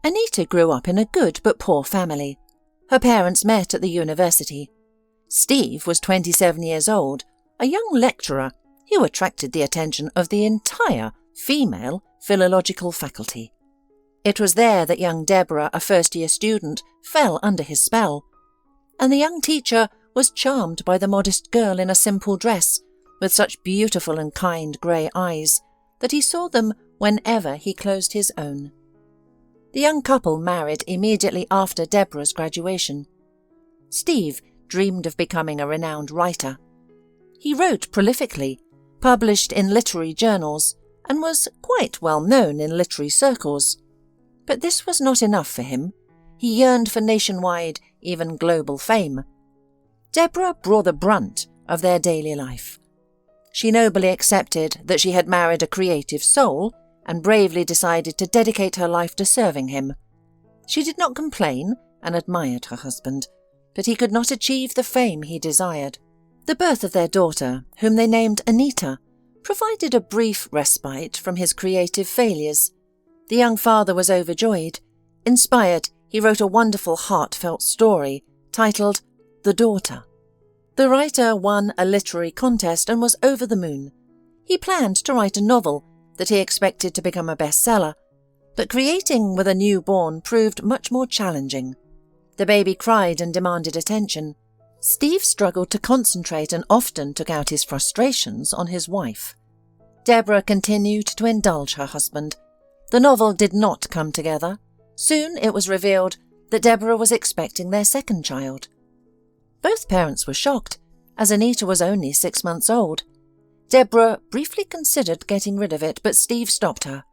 Anita grew up in a good but poor family. Her parents met at the university. Steve was 27 years old, a young lecturer who attracted the attention of the entire female philological faculty. It was there that young Deborah, a first-year student, fell under his spell, and the young teacher was charmed by the modest girl in a simple dress with such beautiful and kind grey eyes that he saw them whenever he closed his own. The young couple married immediately after Deborah's graduation. Steve dreamed of becoming a renowned writer. He wrote prolifically, published in literary journals, and was quite well known in literary circles. But this was not enough for him. He yearned for nationwide, even global fame. Deborah bore the brunt of their daily life. She nobly accepted that she had married a creative soul and bravely decided to dedicate her life to serving him. She did not complain and admired her husband, but he could not achieve the fame he desired. The birth of their daughter, whom they named Anita, provided a brief respite from his creative failures. The young father was overjoyed. Inspired, he wrote a wonderful heartfelt story titled The Daughter. The writer won a literary contest and was over the moon. He planned to write a novel that he expected to become a bestseller, but creating with a newborn proved much more challenging. The baby cried and demanded attention. Steve struggled to concentrate and often took out his frustrations on his wife. Deborah continued to indulge her husband. The novel did not come together. Soon it was revealed that Deborah was expecting their second child. Both parents were shocked, as Anita was only 6 months old. Deborah briefly considered getting rid of it, but Steve stopped her.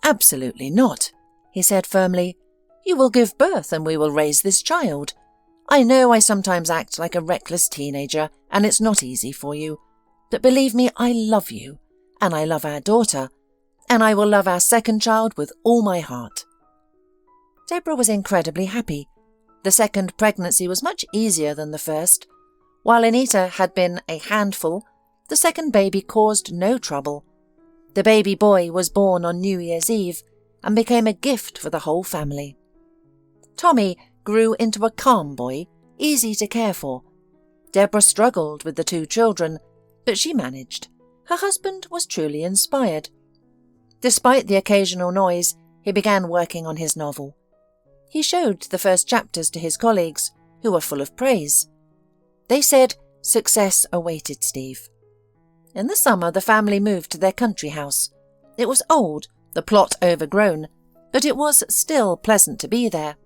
"Absolutely not," he said firmly. "You will give birth and we will raise this child. I know I sometimes act like a reckless teenager and it's not easy for you, but believe me, I love you, and I love our daughter, and I will love our second child with all my heart." Deborah was incredibly happy. The second pregnancy was much easier than the first. While Anita had been a handful, the second baby caused no trouble. The baby boy was born on New Year's Eve and became a gift for the whole family. Tommy grew into a calm boy, easy to care for. Deborah struggled with the 2 children, but she managed. Her husband was truly inspired. Despite the occasional noise, he began working on his novel. He showed the first chapters to his colleagues, who were full of praise. They said success awaited Steve. In the summer, the family moved to their country house. It was old, the plot overgrown, but it was still pleasant to be there.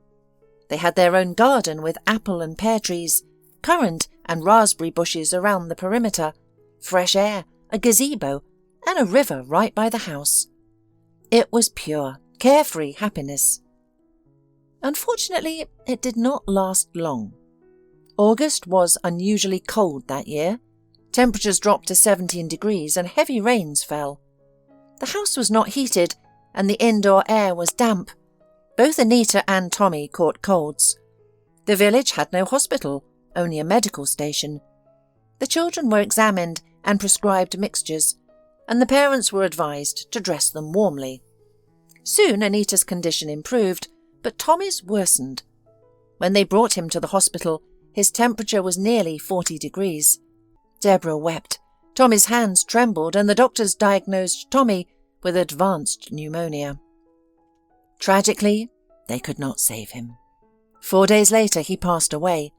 They had their own garden with apple and pear trees, currant and raspberry bushes around the perimeter, fresh air, a gazebo, and a river right by the house. It was pure, carefree happiness. Unfortunately, it did not last long. August was unusually cold that year. Temperatures dropped to 17 degrees and heavy rains fell. The house was not heated and the indoor air was damp. Both Anita and Tommy caught colds. The village had no hospital, only a medical station. The children were examined and prescribed mixtures, and the parents were advised to dress them warmly. Soon Anita's condition improved, but Tommy's worsened. When they brought him to the hospital, his temperature was nearly 40 degrees. Deborah wept. Tommy's hands trembled, and the doctors diagnosed Tommy with advanced pneumonia. Tragically, they could not save him. 4 days later, he passed away.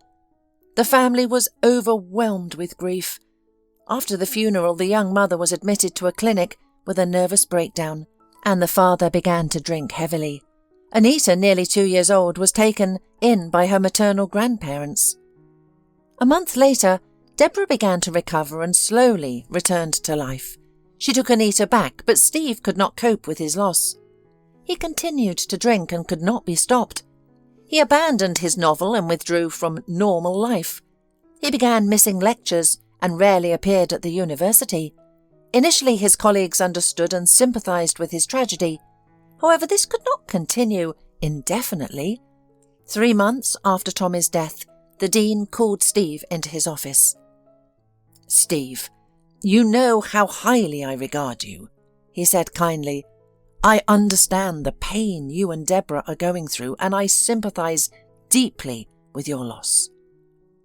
The family was overwhelmed with grief. After the funeral, the young mother was admitted to a clinic with a nervous breakdown, and the father began to drink heavily. Anita, nearly 2 years old, was taken in by her maternal grandparents. A month later, Deborah began to recover and slowly returned to life. She took Anita back, but Steve could not cope with his loss. He continued to drink and could not be stopped. He abandoned his novel and withdrew from normal life. He began missing lectures and rarely appeared at the university. Initially, his colleagues understood and sympathized with his tragedy. However, this could not continue indefinitely. 3 months after Tommy's death, the dean called Steve into his office. "Steve, you know how highly I regard you," he said kindly. I understand the pain you and Deborah are going through, and I sympathise deeply with your loss.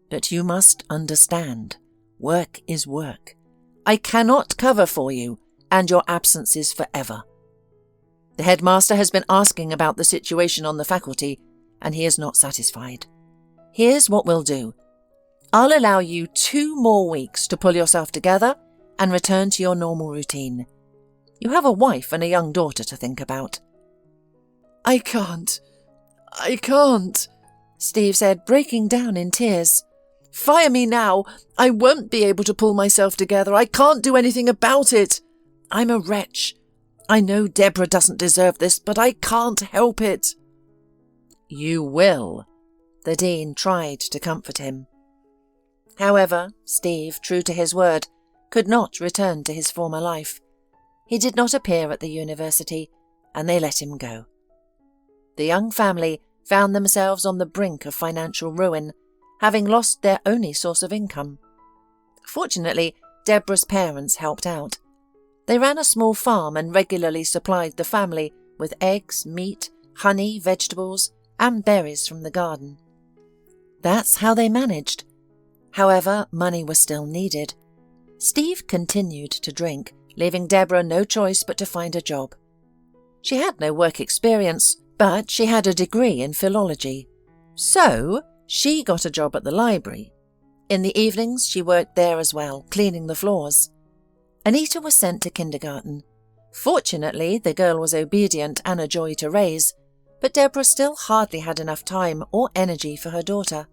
But you must understand, work is work. I cannot cover for you, and your absence is forever. The headmaster has been asking about the situation on the faculty, and he is not satisfied. Here's what we'll do. I'll allow you 2 more weeks to pull yourself together and return to your normal routine. You have a wife and a young daughter to think about. I can't, Steve said, breaking down in tears. Fire me now. I won't be able to pull myself together. I can't do anything about it. I'm a wretch. I know Deborah doesn't deserve this, but I can't help it. You will, the dean tried to comfort him. However, Steve, true to his word, could not return to his former life. He did not appear at the university, and they let him go. The young family found themselves on the brink of financial ruin, having lost their only source of income. Fortunately, Deborah's parents helped out. They ran a small farm and regularly supplied the family with eggs, meat, honey, vegetables, and berries from the garden. That's how they managed. However, money was still needed. Steve continued to drink, leaving Deborah no choice but to find a job. She had no work experience, but she had a degree in philology. So, she got a job at the library. In the evenings, she worked there as well, cleaning the floors. Anita was sent to kindergarten. Fortunately, the girl was obedient and a joy to raise, but Deborah still hardly had enough time or energy for her daughter.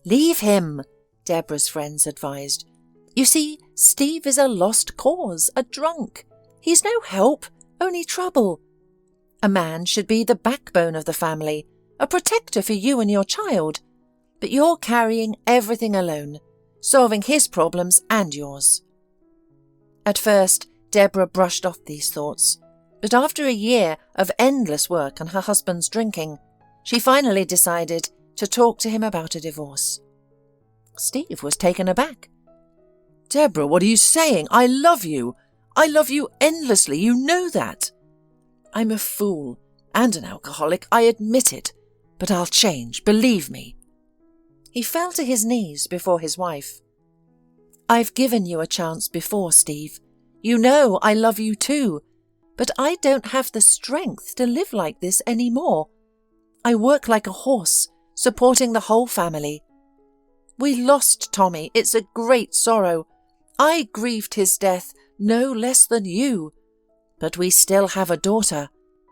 Leave him, Deborah's friends advised. You see, Steve is a lost cause, a drunk. He's no help, only trouble. A man should be the backbone of the family, a protector for you and your child. But you're carrying everything alone, solving his problems and yours. At first, Deborah brushed off these thoughts, but after a year of endless work and her husband's drinking, she finally decided to talk to him about a divorce. Steve was taken aback. Deborah, what are you saying? I love you. I love you endlessly. You know that. I'm a fool and an alcoholic, I admit it, but I'll change, believe me. He fell to his knees before his wife. I've given you a chance before, Steve. You know I love you too, but I don't have the strength to live like this anymore. I work like a horse, supporting the whole family. We lost Tommy. It's a great sorrow. I grieved his death no less than you. But we still have a daughter.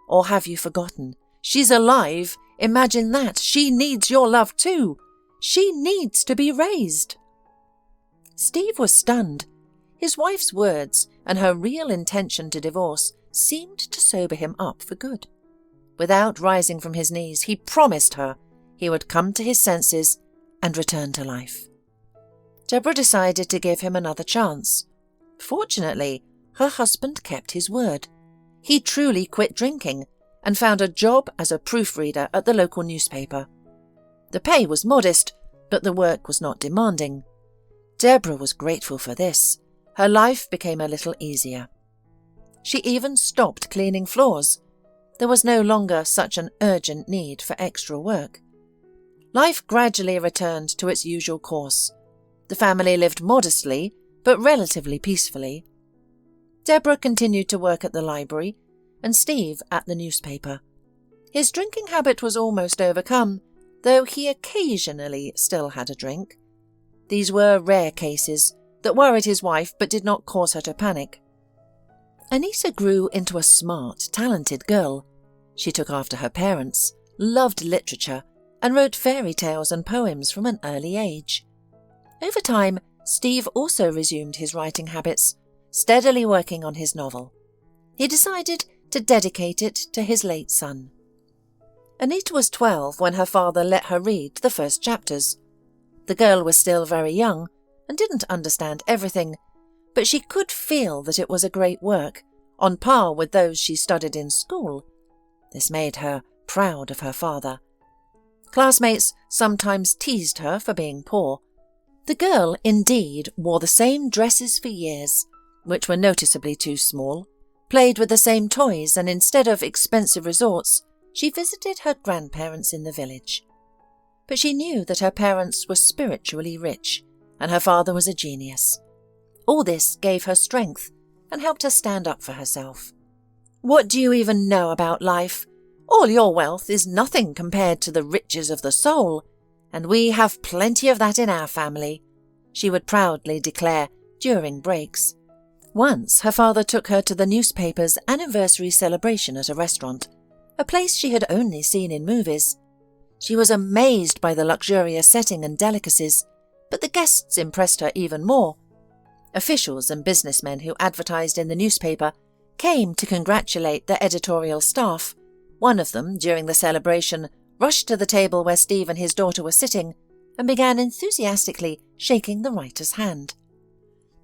Or have you forgotten? She's alive. Imagine that. She needs your love too. She needs to be raised. Steve was stunned. His wife's words and her real intention to divorce seemed to sober him up for good. Without rising from his knees, he promised her he would come to his senses and return to life. Deborah decided to give him another chance. Fortunately, her husband kept his word. He truly quit drinking and found a job as a proofreader at the local newspaper. The pay was modest, but the work was not demanding. Deborah was grateful for this. Her life became a little easier. She even stopped cleaning floors. There was no longer such an urgent need for extra work. Life gradually returned to its usual course. The family lived modestly, but relatively peacefully. Deborah continued to work at the library, and Steve at the newspaper. His drinking habit was almost overcome, though he occasionally still had a drink. These were rare cases that worried his wife but did not cause her to panic. Anita grew into a smart, talented girl. She took after her parents, loved literature, and wrote fairy tales and poems from an early age. Over time, Steve also resumed his writing habits, steadily working on his novel. He decided to dedicate it to his late son. Anita was 12 when her father let her read the first chapters. The girl was still very young and didn't understand everything, but she could feel that it was a great work, on par with those she studied in school. This made her proud of her father. Classmates sometimes teased her for being poor. The girl, indeed, wore the same dresses for years, which were noticeably too small, played with the same toys, and instead of expensive resorts, she visited her grandparents in the village. But she knew that her parents were spiritually rich, and her father was a genius. All this gave her strength and helped her stand up for herself. "What do you even know about life? All your wealth is nothing compared to the riches of the soul, and we have plenty of that in our family," she would proudly declare during breaks. Once her father took her to the newspaper's anniversary celebration at a restaurant, a place she had only seen in movies. She was amazed by the luxurious setting and delicacies, but the guests impressed her even more. Officials and businessmen who advertised in the newspaper came to congratulate the editorial staff. One of them, during the celebration, rushed to the table where Steve and his daughter were sitting and began enthusiastically shaking the writer's hand.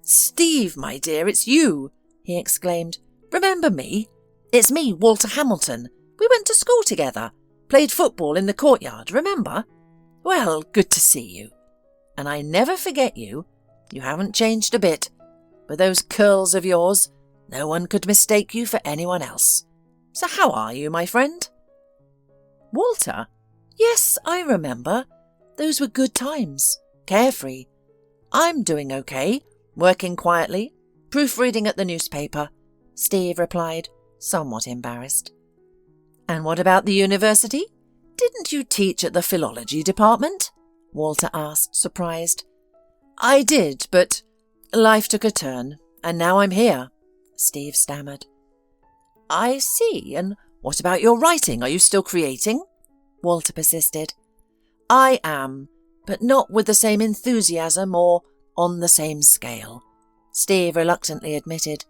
"Steve, my dear, it's you," he exclaimed. "Remember me? It's me, Walter Hamilton. We went to school together, played football in the courtyard, remember? Well, good to see you. And I never forget you. You haven't changed a bit. With those curls of yours, no one could mistake you for anyone else. So how are you, my friend?" "Walter? Yes, I remember. Those were good times. Carefree. I'm doing okay, working quietly, proofreading at the newspaper," Steve replied, somewhat embarrassed. "And what about the university? Didn't you teach at the philology department?" Walter asked, surprised. "I did, but life took a turn, and now I'm here," Steve stammered. "I see. And what about your writing? Are you still creating?" Walter persisted. "I am, but not with the same enthusiasm or on the same scale," Steve reluctantly admitted.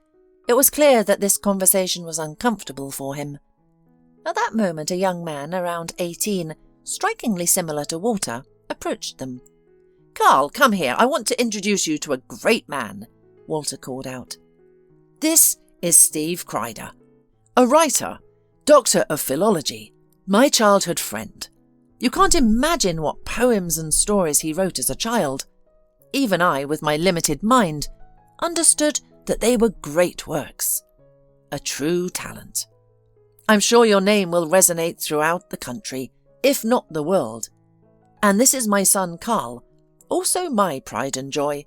It was clear that this conversation was uncomfortable for him. At that moment, a young man, around 18, strikingly similar to Walter, approached them. "Carl, come here. I want to introduce you to a great man," Walter called out. "This is Steve Kreider, a writer, doctor of philology, my childhood friend. You can't imagine what poems and stories he wrote as a child. Even I, with my limited mind, understood that they were great works. A true talent. I'm sure your name will resonate throughout the country, if not the world. And this is my son Carl, also my pride and joy,"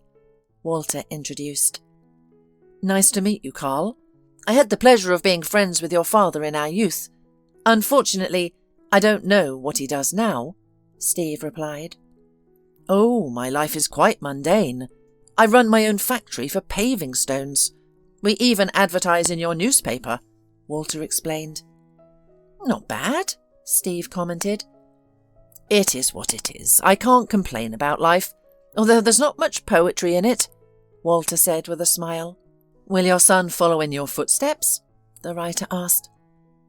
Walter introduced. "Nice to meet you, Carl. I had the pleasure of being friends with your father in our youth. Unfortunately, I don't know what he does now," Steve replied. "Oh, my life is quite mundane. I run my own factory for paving stones. We even advertise in your newspaper," Walter explained. "Not bad," Steve commented. "It is what it is. I can't complain about life, although there's not much poetry in it," Walter said with a smile. "Will your son follow in your footsteps?" the writer asked.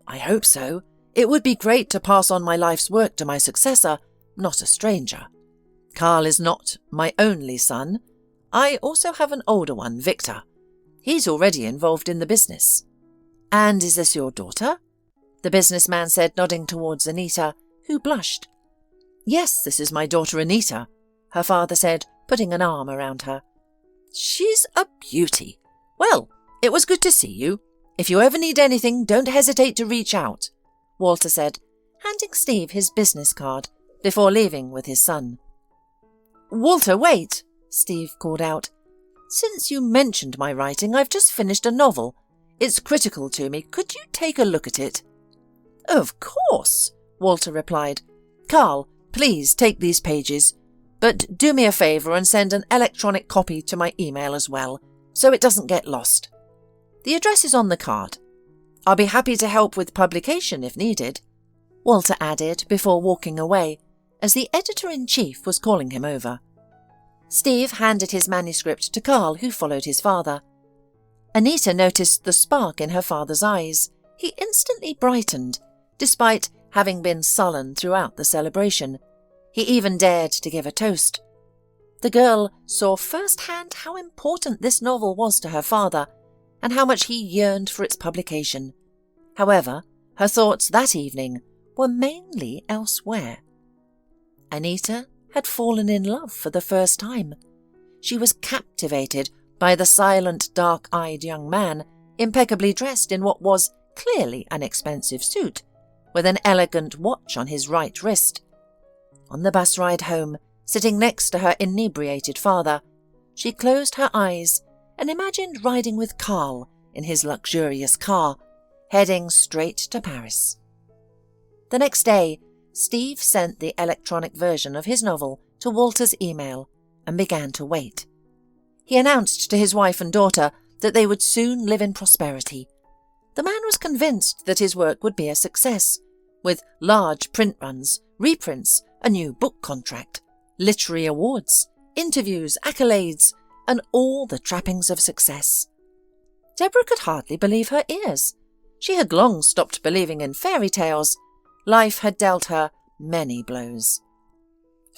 "I hope so. It would be great to pass on my life's work to my successor, not a stranger. Carl is not my only son. I also have an older one, Victor. He's already involved in the business." "And is this your daughter?" the businessman said, nodding towards Anita, who blushed. "Yes, this is my daughter Anita," her father said, putting an arm around her. "She's a beauty. Well, it was good to see you. If you ever need anything, don't hesitate to reach out," Walter said, handing Steve his business card before leaving with his son. "Walter, wait," Steve called out. "Since you mentioned my writing, I've just finished a novel. It's critical to me. Could you take a look at it?" "Of course," Walter replied. "Carl, please take these pages. But do me a favour and send an electronic copy to my email as well, so it doesn't get lost. The address is on the card. I'll be happy to help with publication if needed," Walter added before walking away, as the editor-in-chief was calling him over. Steve handed his manuscript to Carl, who followed his father. Anita noticed the spark in her father's eyes. He instantly brightened, despite having been sullen throughout the celebration. He even dared to give a toast. The girl saw firsthand how important this novel was to her father, and how much he yearned for its publication. However, her thoughts that evening were mainly elsewhere. Anita had fallen in love for the first time. She was captivated by the silent, dark-eyed young man impeccably dressed in what was clearly an expensive suit, with an elegant watch on his right wrist. On the bus ride home, sitting next to her inebriated father, she closed her eyes and imagined riding with Carl in his luxurious car, heading straight to Paris. The next day, Steve sent the electronic version of his novel to Walter's email and began to wait. He announced to his wife and daughter that they would soon live in prosperity. The man was convinced that his work would be a success, with large print runs, reprints, a new book contract, literary awards, interviews, accolades, and all the trappings of success. Deborah could hardly believe her ears. She had long stopped believing in fairy tales. Life had dealt her many blows.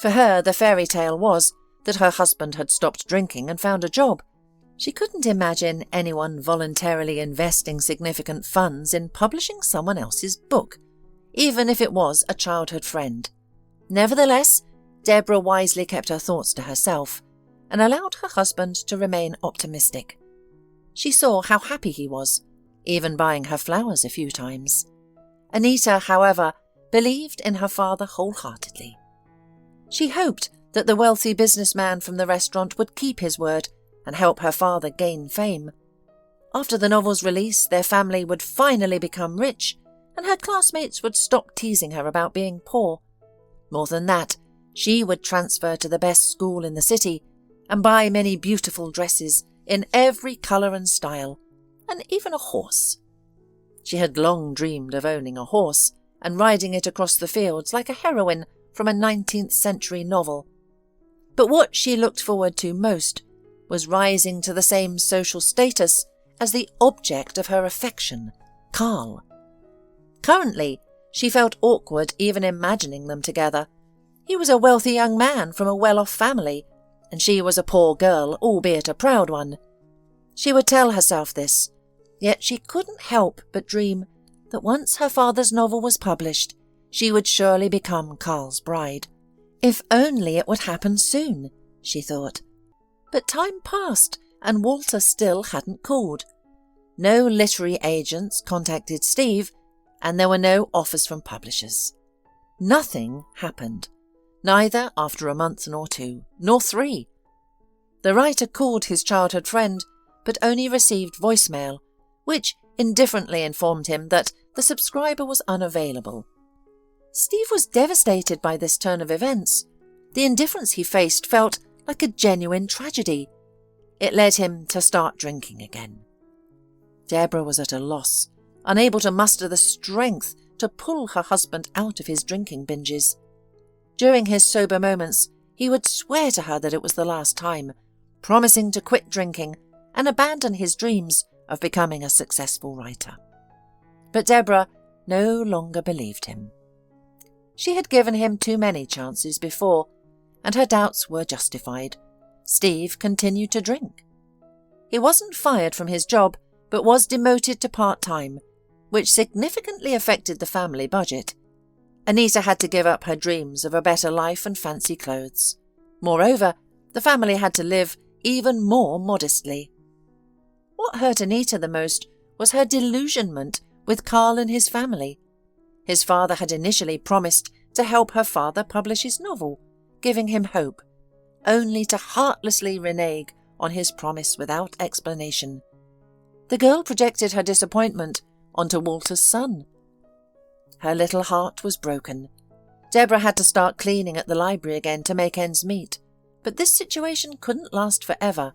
For her, the fairy tale was that her husband had stopped drinking and found a job. She couldn't imagine anyone voluntarily investing significant funds in publishing someone else's book, even if it was a childhood friend. Nevertheless, Deborah wisely kept her thoughts to herself and allowed her husband to remain optimistic. She saw how happy he was, even buying her flowers a few times. Anita, however, believed in her father wholeheartedly. She hoped that the wealthy businessman from the restaurant would keep his word and help her father gain fame. After the novel's release, their family would finally become rich, and her classmates would stop teasing her about being poor. More than that, she would transfer to the best school in the city and buy many beautiful dresses in every colour and style, and even a horse. She had long dreamed of owning a horse and riding it across the fields like a heroine from a 19th century novel. But what she looked forward to most was rising to the same social status as the object of her affection, Carl. Currently, she felt awkward even imagining them together. He was a wealthy young man from a well-off family, and she was a poor girl, albeit a proud one. She would tell herself this, yet she couldn't help but dream that once her father's novel was published, she would surely become Carl's bride. If only it would happen soon, she thought. But time passed, and Walter still hadn't called. No literary agents contacted Steve, and there were no offers from publishers. Nothing happened, neither after a month nor two, nor 3. The writer called his childhood friend, but only received voicemail, which indifferently informed him that the subscriber was unavailable. Steve was devastated by this turn of events. The indifference he faced felt like a genuine tragedy. It led him to start drinking again. Deborah was at a loss, unable to muster the strength to pull her husband out of his drinking binges. During his sober moments, he would swear to her that it was the last time, promising to quit drinking and abandon his dreams of becoming a successful writer. But Deborah no longer believed him. She had given him too many chances before, and her doubts were justified. Steve continued to drink. He wasn't fired from his job, but was demoted to part-time, which significantly affected the family budget. Anita had to give up her dreams of a better life and fancy clothes. Moreover, the family had to live even more modestly. What hurt Anita the most was her delusionment with Carl and his family. His father had initially promised to help her father publish his novel, giving him hope, only to heartlessly renege on his promise without explanation. The girl projected her disappointment onto Walter's son. Her little heart was broken. Deborah had to start cleaning at the library again to make ends meet, but this situation couldn't last forever.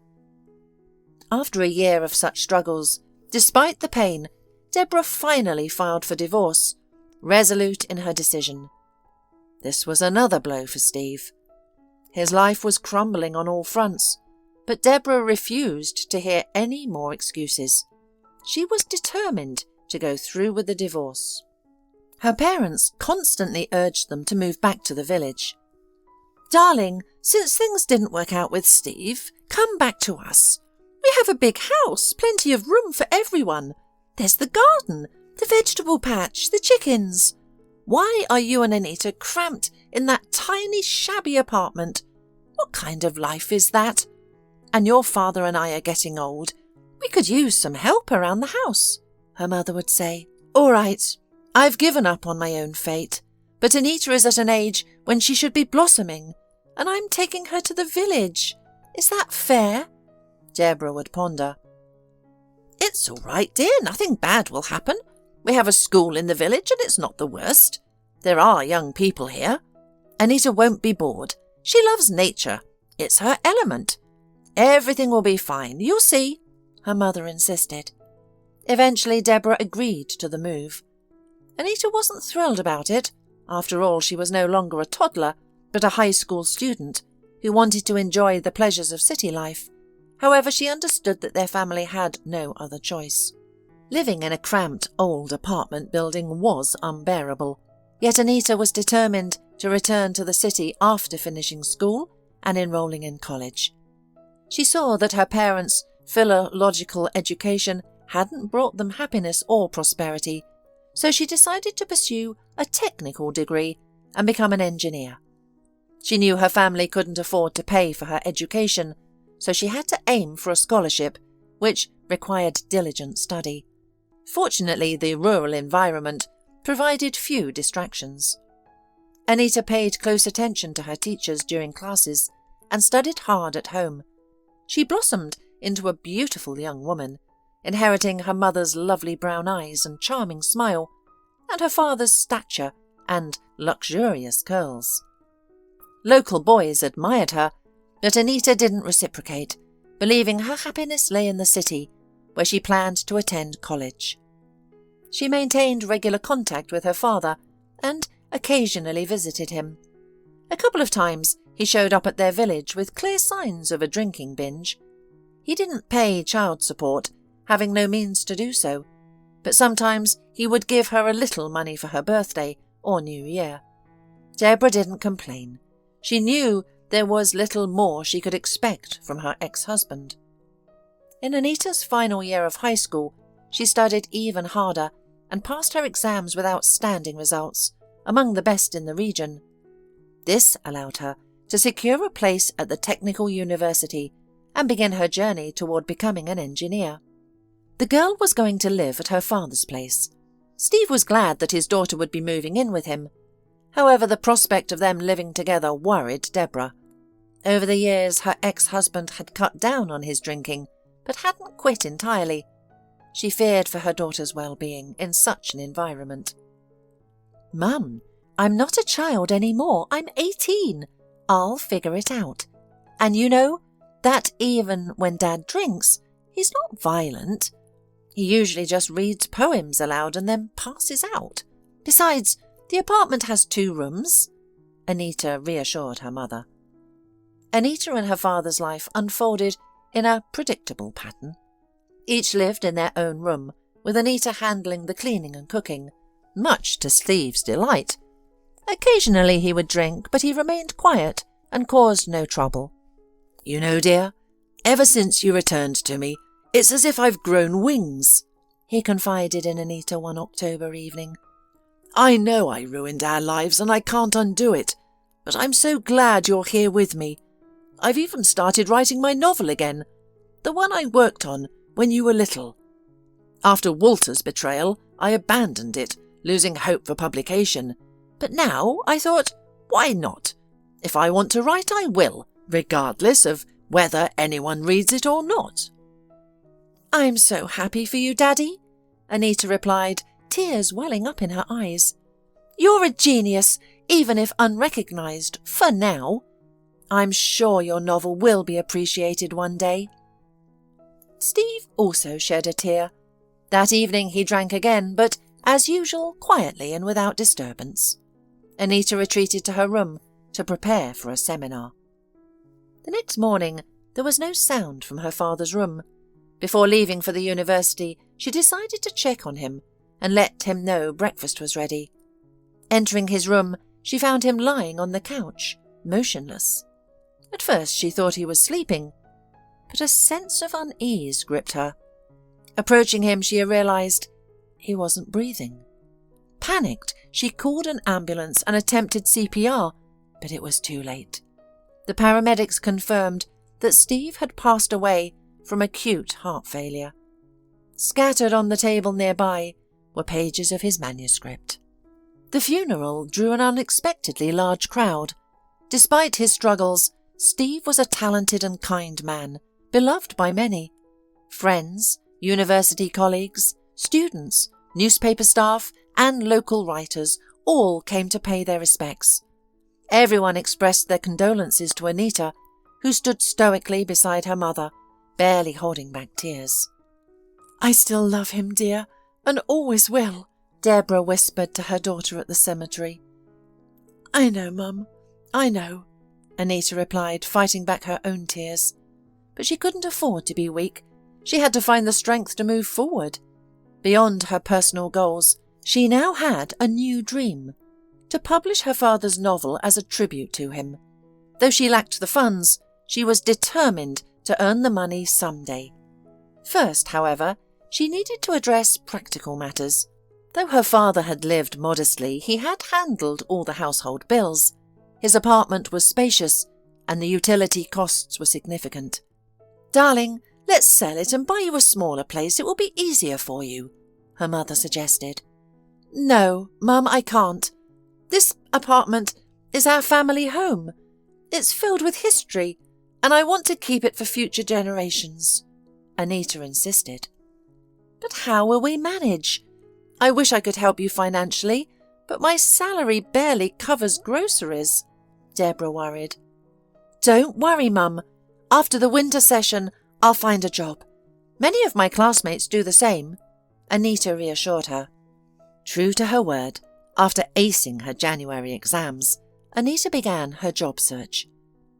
After a year of such struggles, despite the pain, Deborah finally filed for divorce, resolute in her decision. This was another blow for Steve. His life was crumbling on all fronts, but Deborah refused to hear any more excuses. She was determined to go through with the divorce. Her parents constantly urged them to move back to the village. "Darling, since things didn't work out with Steve, come back to us. We have a big house, plenty of room for everyone. There's the garden, the vegetable patch, the chickens. Why are you and Anita cramped in that tiny, shabby apartment? What kind of life is that? And your father and I are getting old. "We could use some help around the house," her mother would say. "All right, I've given up on my own fate, but Anita is at an age when she should be blossoming, and I'm taking her to the village. Is that fair?" Deborah would ponder. "It's all right, dear. Nothing bad will happen. We have a school in the village and it's not the worst. There are young people here. Anita won't be bored. She loves nature. It's her element. Everything will be fine. You'll see," her mother insisted. Eventually, Deborah agreed to the move. Anita wasn't thrilled about it. After all, she was no longer a toddler, but a high school student who wanted to enjoy the pleasures of city life. However, she understood that their family had no other choice. Living in a cramped, old apartment building was unbearable, yet Anita was determined to return to the city after finishing school and enrolling in college. She saw that her parents' philological education hadn't brought them happiness or prosperity, so she decided to pursue a technical degree and become an engineer. She knew her family couldn't afford to pay for her education, so she had to aim for a scholarship, which required diligent study. Fortunately, the rural environment provided few distractions. Anita paid close attention to her teachers during classes and studied hard at home. She blossomed into a beautiful young woman, inheriting her mother's lovely brown eyes and charming smile, and her father's stature and luxurious curls. Local boys admired her, but Anita didn't reciprocate, believing her happiness lay in the city, where she planned to attend college. She maintained regular contact with her father and occasionally visited him. A couple of times he showed up at their village with clear signs of a drinking binge. He didn't pay child support, having no means to do so, but sometimes he would give her a little money for her birthday or New Year. Deborah didn't complain. She knew there was little more she could expect from her ex-husband. In Anita's final year of high school, she studied even harder and passed her exams with outstanding results, among the best in the region. This allowed her to secure a place at the technical university and begin her journey toward becoming an engineer. The girl was going to live at her father's place. Steve was glad that his daughter would be moving in with him. However, the prospect of them living together worried Deborah. Over the years, her ex-husband had cut down on his drinking, but hadn't quit entirely. She feared for her daughter's well-being in such an environment. "Mum, I'm not a child anymore. I'm 18. I'll figure it out. And you know, that even when Dad drinks, he's not violent. He usually just reads poems aloud and then passes out. Besides, the apartment has 2 rooms," Anita reassured her mother. Anita and her father's life unfolded in a predictable pattern. Each lived in their own room, with Anita handling the cleaning and cooking, much to Steve's delight. Occasionally he would drink, but he remained quiet and caused no trouble. "You know, dear, ever since you returned to me, it's as if I've grown wings," he confided in Anita one October evening. "I know I ruined our lives and I can't undo it, but I'm so glad you're here with me. I've even started writing my novel again, the one I worked on when you were little. After Walter's betrayal, I abandoned it, losing hope for publication. But now I thought, why not? If I want to write, I will, regardless of whether anyone reads it or not." "I'm so happy for you, Daddy," Anita replied, tears welling up in her eyes. "You're a genius, even if unrecognised, for now. I'm sure your novel will be appreciated one day." Steve also shed a tear. That evening he drank again, but, as usual, quietly and without disturbance. Anita retreated to her room to prepare for a seminar. The next morning, there was no sound from her father's room. Before leaving for the university, she decided to check on him and let him know breakfast was ready. Entering his room, she found him lying on the couch, motionless. At first she thought he was sleeping, but a sense of unease gripped her. Approaching him, she realized he wasn't breathing. Panicked, she called an ambulance and attempted CPR, but it was too late. The paramedics confirmed that Steve had passed away from acute heart failure. Scattered on the table nearby were pages of his manuscript. The funeral drew an unexpectedly large crowd. Despite his struggles, Steve was a talented and kind man, beloved by many. Friends, university colleagues, students, newspaper staff, and local writers all came to pay their respects. Everyone expressed their condolences to Anita, who stood stoically beside her mother, barely holding back tears. "I still love him, dear, and always will," Deborah whispered to her daughter at the cemetery. "I know, Mum, I know," Anita replied, fighting back her own tears. But she couldn't afford to be weak. She had to find the strength to move forward. Beyond her personal goals, she now had a new dream: to publish her father's novel as a tribute to him. Though she lacked the funds, she was determined to earn the money someday. First, however, she needed to address practical matters. Though her father had lived modestly, he had handled all the household bills. His apartment was spacious, and the utility costs were significant. "Darling, let's sell it and buy you a smaller place. It will be easier for you," her mother suggested. "No, Mum, I can't. This apartment is our family home. It's filled with history, and I want to keep it for future generations," Anita insisted. "But how will we manage? I wish I could help you financially, but my salary barely covers groceries," Deborah worried. "Don't worry, Mum. After the winter session, I'll find a job. Many of my classmates do the same," Anita reassured her. True to her word, after acing her January exams, Anita began her job search.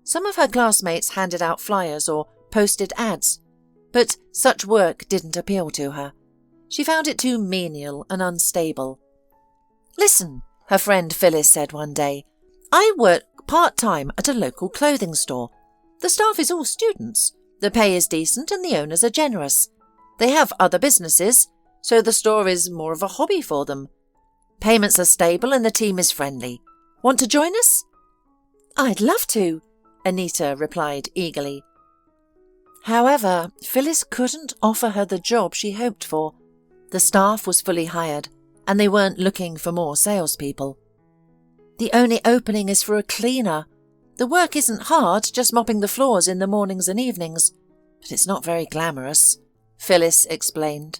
Some of her classmates handed out flyers or posted ads, but such work didn't appeal to her. She found it too menial and unstable. "Listen," her friend Phyllis said one day, "I work part-time at a local clothing store. The staff is all students. The pay is decent and the owners are generous. They have other businesses, so the store is more of a hobby for them. Payments are stable and the team is friendly. Want to join us?" "I'd love to," Anita replied eagerly. However, Phyllis couldn't offer her the job she hoped for. The staff was fully hired, and they weren't looking for more salespeople. "The only opening is for a cleaner. The work isn't hard, just mopping the floors in the mornings and evenings, but it's not very glamorous," Phyllis explained.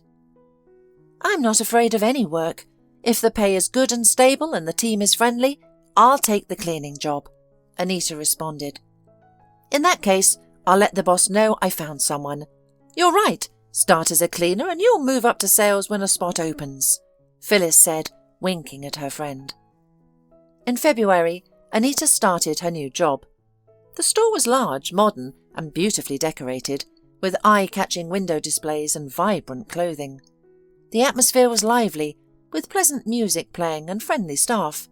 "I'm not afraid of any work. If the pay is good and stable and the team is friendly, I'll take the cleaning job," Anita responded. "In that case, I'll let the boss know I found someone. You're right. Start as a cleaner and you'll move up to sales when a spot opens," Phyllis said, winking at her friend. In February, Anita started her new job. The store was large, modern, and beautifully decorated, with eye-catching window displays and vibrant clothing. The atmosphere was lively, with pleasant music playing and friendly staff.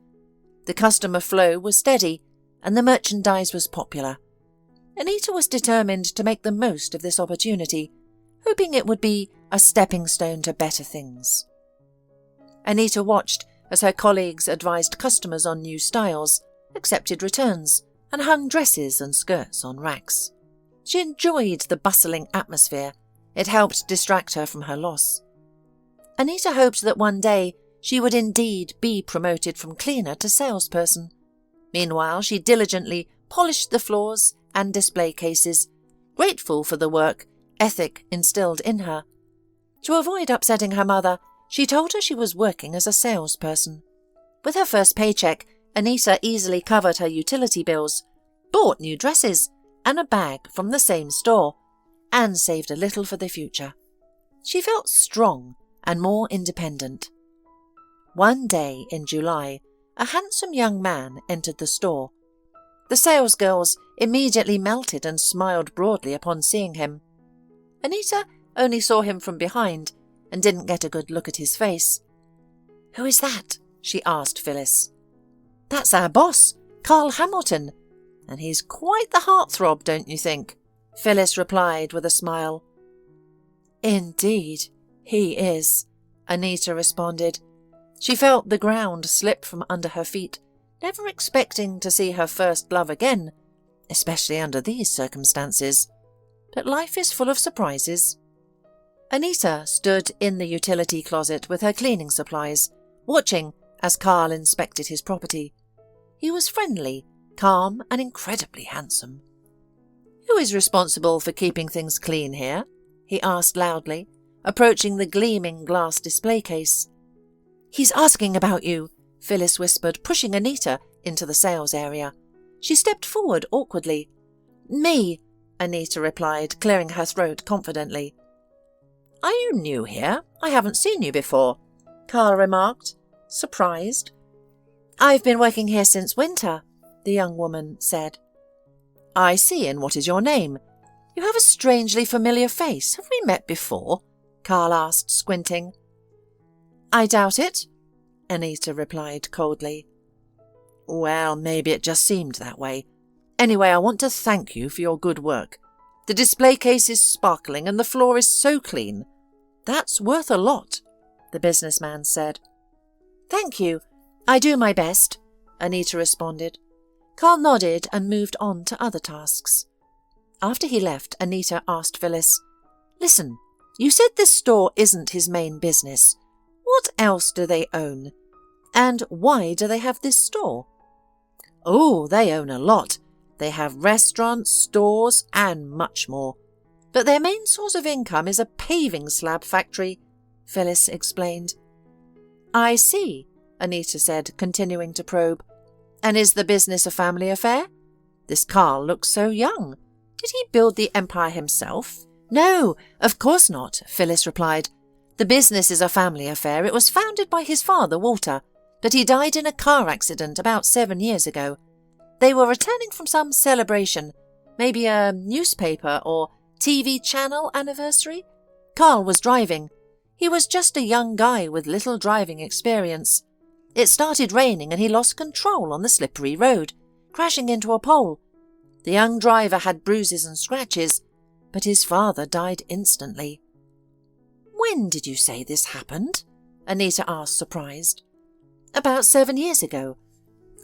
The customer flow was steady, and the merchandise was popular. Anita was determined to make the most of this opportunity, hoping it would be a stepping stone to better things. Anita watched as her colleagues advised customers on new styles, accepted returns, and hung dresses and skirts on racks. She enjoyed the bustling atmosphere. It helped distract her from her loss. Anita hoped that one day she would indeed be promoted from cleaner to salesperson. Meanwhile, she diligently polished the floors and display cases, grateful for the work ethic instilled in her. To avoid upsetting her mother, she told her she was working as a salesperson. With her first paycheck, Anita easily covered her utility bills, bought new dresses and a bag from the same store, and saved a little for the future. She felt strong and more independent. One day in July, a handsome young man entered the store. The salesgirls immediately melted and smiled broadly upon seeing him. Anita only saw him from behind and didn't get a good look at his face. "Who is that?" she asked Phyllis. "That's our boss, Carl Hamilton, and he's quite the heartthrob, don't you think?" Phyllis replied with a smile. "Indeed, he is," Anita responded. She felt the ground slip from under her feet, never expecting to see her first love again, especially under these circumstances. but life is full of surprises. Anita stood in the utility closet with her cleaning supplies, watching as Carl inspected his property. He was friendly, calm, and incredibly handsome. "Who is responsible for keeping things clean here?" he asked loudly, approaching the gleaming glass display case. "He's asking about you," Phyllis whispered, pushing Anita into the sales area. She stepped forward awkwardly. "Me," Anita replied, clearing her throat confidently. "Are you new here? I haven't seen you before," Carl remarked, surprised. "I've been working here since winter," the young woman said. "I see, and what is your name? You have a strangely familiar face. Have we met before?" Carl asked, squinting. "I doubt it," Anita replied coldly. "Well, maybe it just seemed that way. Anyway, I want to thank you for your good work. The display case is sparkling and the floor is so clean. That's worth a lot," the businessman said. "Thank you. I do my best," Anita responded. Carl nodded and moved on to other tasks. After he left, Anita asked Phyllis, "Listen, you said this store isn't his main business. What else do they own? And why do they have this store?" "Oh, they own a lot. They have restaurants, stores, and much more. But their main source of income is a paving slab factory," Phyllis explained. "I see," Anita said, continuing to probe. "And is the business a family affair? This Carl looks so young. Did he build the empire himself?" "No, of course not," Phyllis replied. "The business is a family affair. It was founded by his father, Walter, but he died in a car accident about 7 years ago. They were returning from some celebration, maybe a newspaper or TV channel anniversary. Carl was driving. He was just a young guy with little driving experience. It started raining and he lost control on the slippery road, crashing into a pole. The young driver had bruises and scratches, but his father died instantly." "When did you say this happened?" Anita asked, surprised. "About 7 years ago.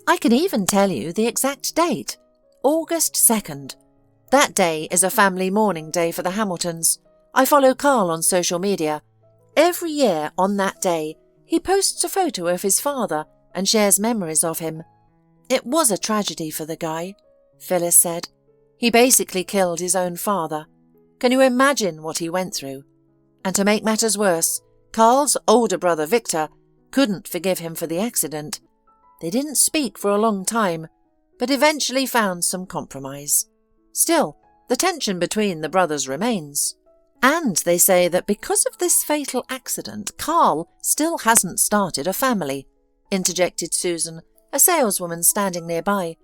I can even tell you the exact date. August 2nd. That day is a family mourning day for the Hamiltons. I follow Carl on social media. Every year on that day, he posts a photo of his father and shares memories of him. It was a tragedy for the guy," Phyllis said. "He basically killed his own father. Can you imagine what he went through? And to make matters worse, Carl's older brother Victor couldn't forgive him for the accident. They didn't speak for a long time, but eventually found some compromise. Still, the tension between the brothers remains. And they say that because of this fatal accident, Carl still hasn't started a family," interjected Susan, a saleswoman standing nearby.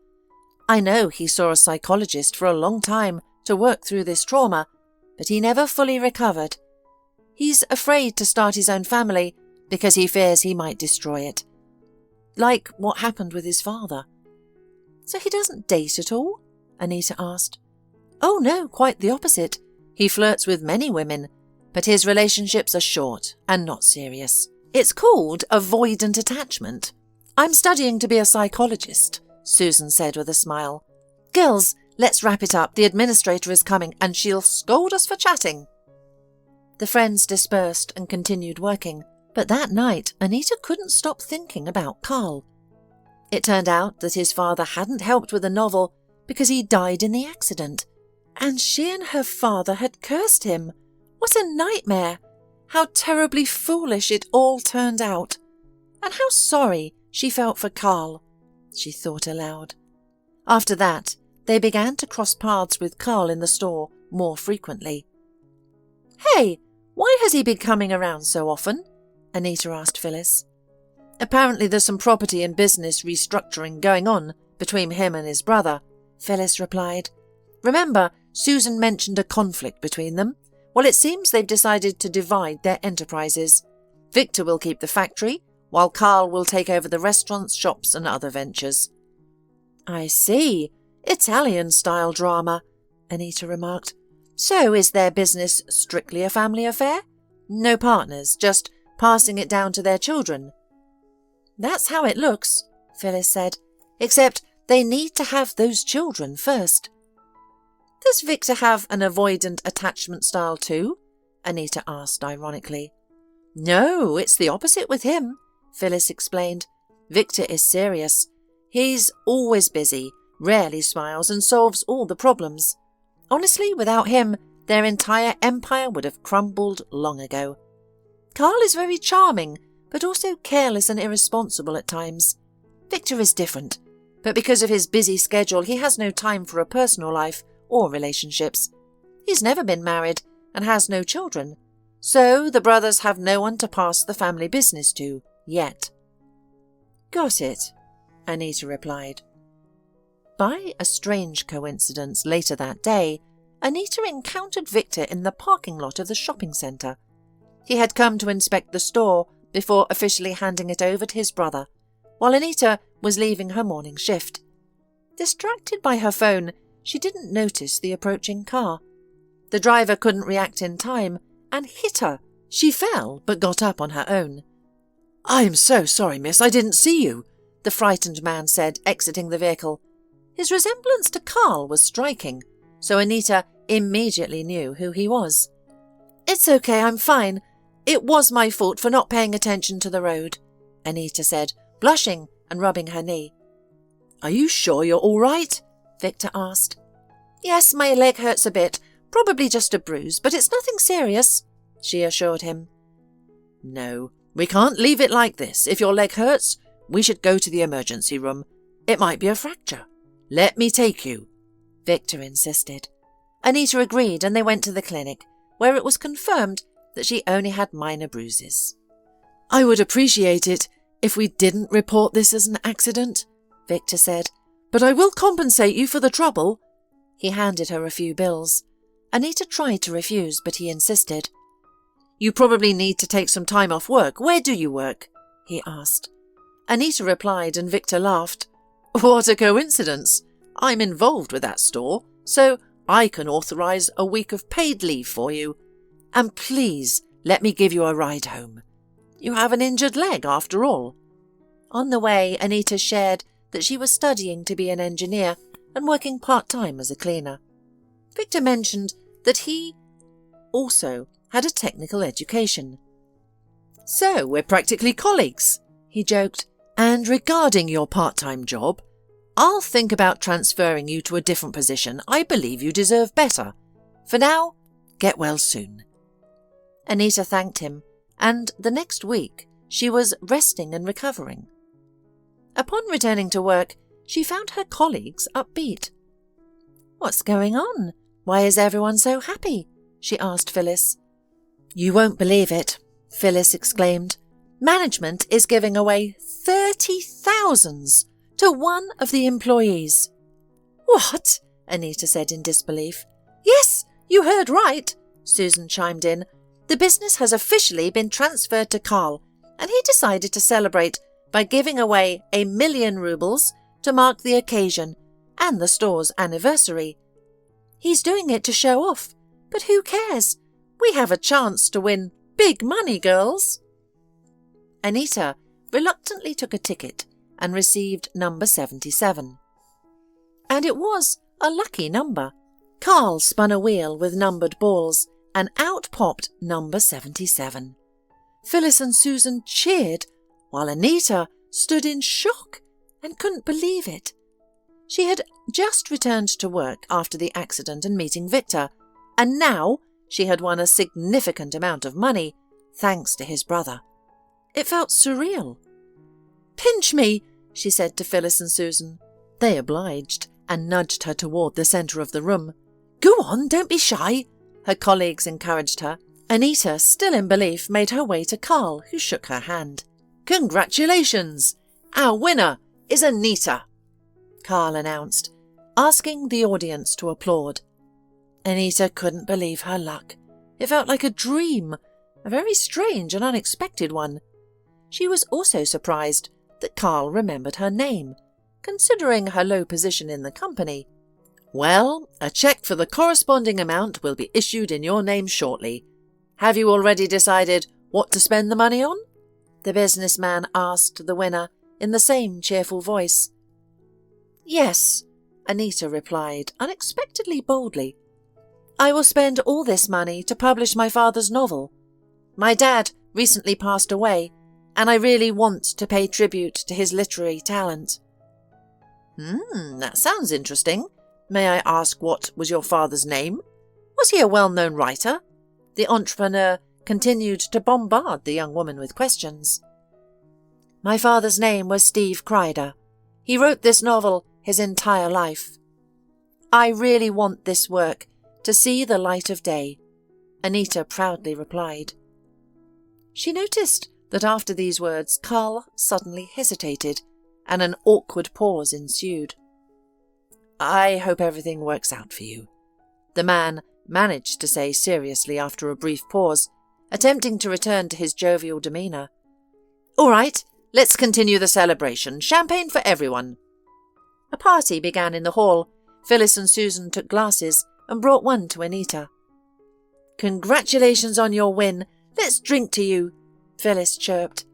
"I know he saw a psychologist for a long time to work through this trauma, but he never fully recovered. He's afraid to start his own family because he fears he might destroy it. Like what happened with his father." "So he doesn't date at all?" Anita asked. "Oh no, quite the opposite. He flirts with many women, but his relationships are short and not serious. It's called avoidant attachment. I'm studying to be a psychologist," Susan said with a smile. "Girls, let's wrap it up. The administrator is coming and she'll scold us for chatting." The friends dispersed and continued working, but that night Anita couldn't stop thinking about Carl. It turned out that his father hadn't helped with the novel because he died in the accident, and she and her father had cursed him. What a nightmare! How terribly foolish it all turned out. And how sorry she felt for Carl, she thought aloud. After that, they began to cross paths with Carl in the store more frequently. "Hey, why has he been coming around so often?" Anita asked Phyllis. "Apparently there's some property and business restructuring going on between him and his brother," Phyllis replied. "Remember, Susan mentioned a conflict between them? Well, it seems they've decided to divide their enterprises. Victor will keep the factory, while Carl will take over the restaurants, shops and other ventures." "I see. Italian-style drama," Anita remarked. "So is their business strictly a family affair? No partners, just passing it down to their children?" "That's how it looks," Phyllis said, "except they need to have those children first." Does Victor have an avoidant attachment style too? Anita asked ironically. No, it's the opposite with him, Phyllis explained. Victor is serious. He's always busy, rarely smiles and solves all the problems. Honestly, without him, their entire empire would have crumbled long ago. Carl is very charming, but also careless and irresponsible at times. Victor is different, but because of his busy schedule, he has no time for a personal life or relationships. He's never been married and has no children, so the brothers have no one to pass the family business to, yet. Got it, Anita replied. By a strange coincidence later that day, Anita encountered Victor in the parking lot of the shopping centre. He had come to inspect the store before officially handing it over to his brother, while Anita was leaving her morning shift. Distracted by her phone, she didn't notice the approaching car. The driver couldn't react in time and hit her. She fell but got up on her own. "I'm so sorry, miss, I didn't see you," the frightened man said, exiting the vehicle. His resemblance to Carl was striking, so Anita immediately knew who he was. "It's okay, I'm fine. It was my fault for not paying attention to the road," Anita said, blushing and rubbing her knee. "Are you sure you're all right?" Victor asked. "Yes, my leg hurts a bit, probably just a bruise, but it's nothing serious," she assured him. "No, we can't leave it like this. If your leg hurts, we should go to the emergency room. It might be a fracture. Let me take you," Victor insisted. Anita agreed and they went to the clinic, where it was confirmed that she only had minor bruises. "I would appreciate it if we didn't report this as an accident," Victor said, "but I will compensate you for the trouble." He handed her a few bills. Anita tried to refuse, but he insisted. "You probably need to take some time off work. Where do you work?" he asked. Anita replied and Victor laughed. "What a coincidence. I'm involved with that store, so I can authorize a week of paid leave for you. And please let me give you a ride home. You have an injured leg after all." On the way, Anita shared that she was studying to be an engineer and working part-time as a cleaner. Victor mentioned that he also had a technical education. "So we're practically colleagues," he joked. "And regarding your part-time job, I'll think about transferring you to a different position. I believe you deserve better. For now, get well soon." Anita thanked him, and the next week she was resting and recovering. Upon returning to work, she found her colleagues upbeat. "What's going on? Why is everyone so happy?" she asked Phyllis. "You won't believe it," Phyllis exclaimed. "Management is giving away 30,000s to one of the employees." "What?" Anita said in disbelief. "Yes, you heard right," Susan chimed in. "The business has officially been transferred to Carl, and he decided to celebrate by giving away 1,000,000 rubles to mark the occasion and the store's anniversary. He's doing it to show off, but who cares? We have a chance to win big money, girls." Anita reluctantly took a ticket and received number 77. And it was a lucky number. Carl spun a wheel with numbered balls, and out popped number 77. Phyllis and Susan cheered, while Anita stood in shock and couldn't believe it. She had just returned to work after the accident and meeting Victor, and now she had won a significant amount of money, thanks to his brother. It felt surreal. "Pinch me," she said to Phyllis and Susan. They obliged and nudged her toward the centre of the room. "Go on, don't be shy," her colleagues encouraged her. Anita, still in belief, made her way to Carl, who shook her hand. "Congratulations! Our winner is Anita," Carl announced, asking the audience to applaud. Anita couldn't believe her luck. It felt like a dream, a very strange and unexpected one. She was also surprised that Carl remembered her name, considering her low position in the company. "Well, a cheque for the corresponding amount will be issued in your name shortly. Have you already decided what to spend the money on?" the businessman asked the winner in the same cheerful voice. "Yes, Anita replied, unexpectedly boldly. "I will spend all this money to publish my father's novel. My dad recently passed away, and I really want to pay tribute to his literary talent." That sounds interesting. May I ask what was your father's name? Was he a well-known writer? The entrepreneur continued to bombard the young woman with questions. "My father's name was Steve Kreider. He wrote this novel his entire life. I really want this work to see the light of day," Anita proudly replied. She noticed that after these words Carl suddenly hesitated, and an awkward pause ensued. "I hope everything works out for you," the man managed to say seriously after a brief pause, attempting to return to his jovial demeanour. "All right, let's continue the celebration. Champagne for everyone." A party began in the hall. Phyllis and Susan took glasses and brought one to Anita. "Congratulations on your win. Let's drink to you," Phyllis chirped.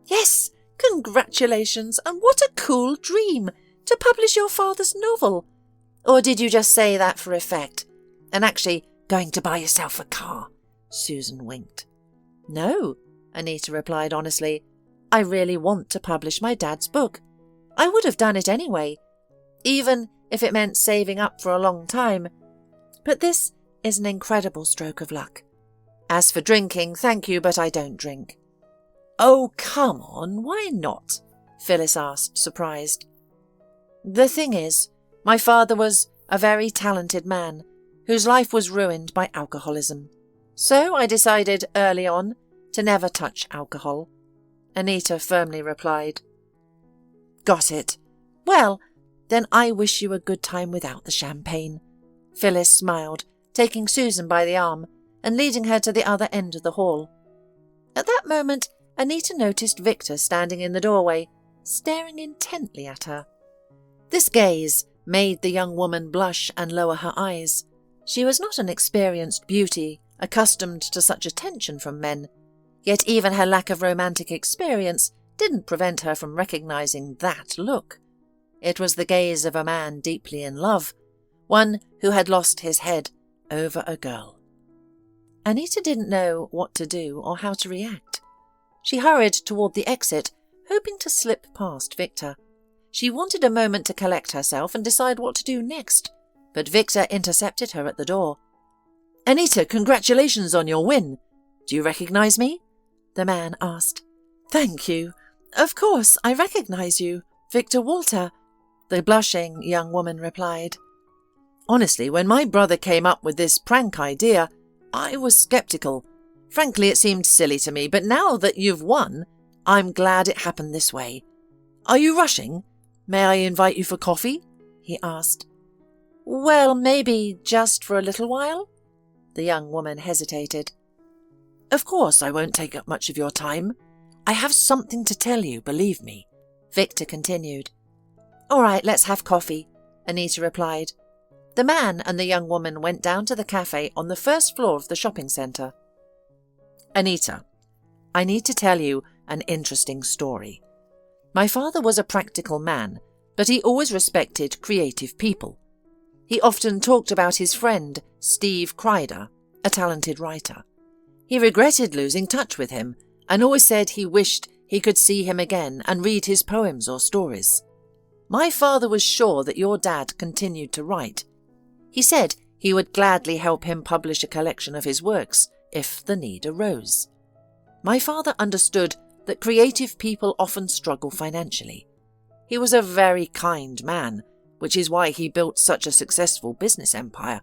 "Yes, congratulations, and what a cool dream, to publish your father's novel. Or did you just say that for effect? And actually going to buy yourself a car?" Susan winked. "No," Anita replied honestly. "I really want to publish my dad's book. I would have done it anyway, even if it meant saving up for a long time. But this is an incredible stroke of luck. As for drinking, thank you, but I don't drink." "Oh, come on, why not?" Phyllis asked, surprised. "The thing is, my father was a very talented man whose life was ruined by alcoholism. So I decided early on to never touch alcohol," Anita firmly replied. "Got it. Well, then I wish you a good time without the champagne." Phyllis smiled, taking Susan by the arm and leading her to the other end of the hall. At that moment, Anita noticed Victor standing in the doorway, staring intently at her. This gaze made the young woman blush and lower her eyes. She was not an experienced beauty, accustomed to such attention from men, yet even her lack of romantic experience didn't prevent her from recognizing that look. It was the gaze of a man deeply in love, one who had lost his head over a girl. Anita didn't know what to do or how to react. She hurried toward the exit, hoping to slip past Victor. She wanted a moment to collect herself and decide what to do next, but Victor intercepted her at the door. "Anita, congratulations on your win. Do you recognize me?" the man asked. "Thank you. Of course, I recognize you. Victor Walter," the blushing young woman replied. "Honestly, when my brother came up with this prank idea, I was skeptical. Frankly, it seemed silly to me, but now that you've won, I'm glad it happened this way. Are you rushing? May I invite you for coffee?" he asked. "Well, maybe just for a little while?" The young woman hesitated. "Of course, I won't take up much of your time. I have something to tell you, believe me," Victor continued. "All right, let's have coffee," Anita replied. The man and the young woman went down to the cafe on the first floor of the shopping centre. "Anita, I need to tell you an interesting story. My father was a practical man, but he always respected creative people. He often talked about his friend, Steve Kreider, a talented writer. He regretted losing touch with him and always said he wished he could see him again and read his poems or stories. My father was sure that your dad continued to write. He said he would gladly help him publish a collection of his works if the need arose. My father understood that creative people often struggle financially. He was a very kind man, which is why he built such a successful business empire.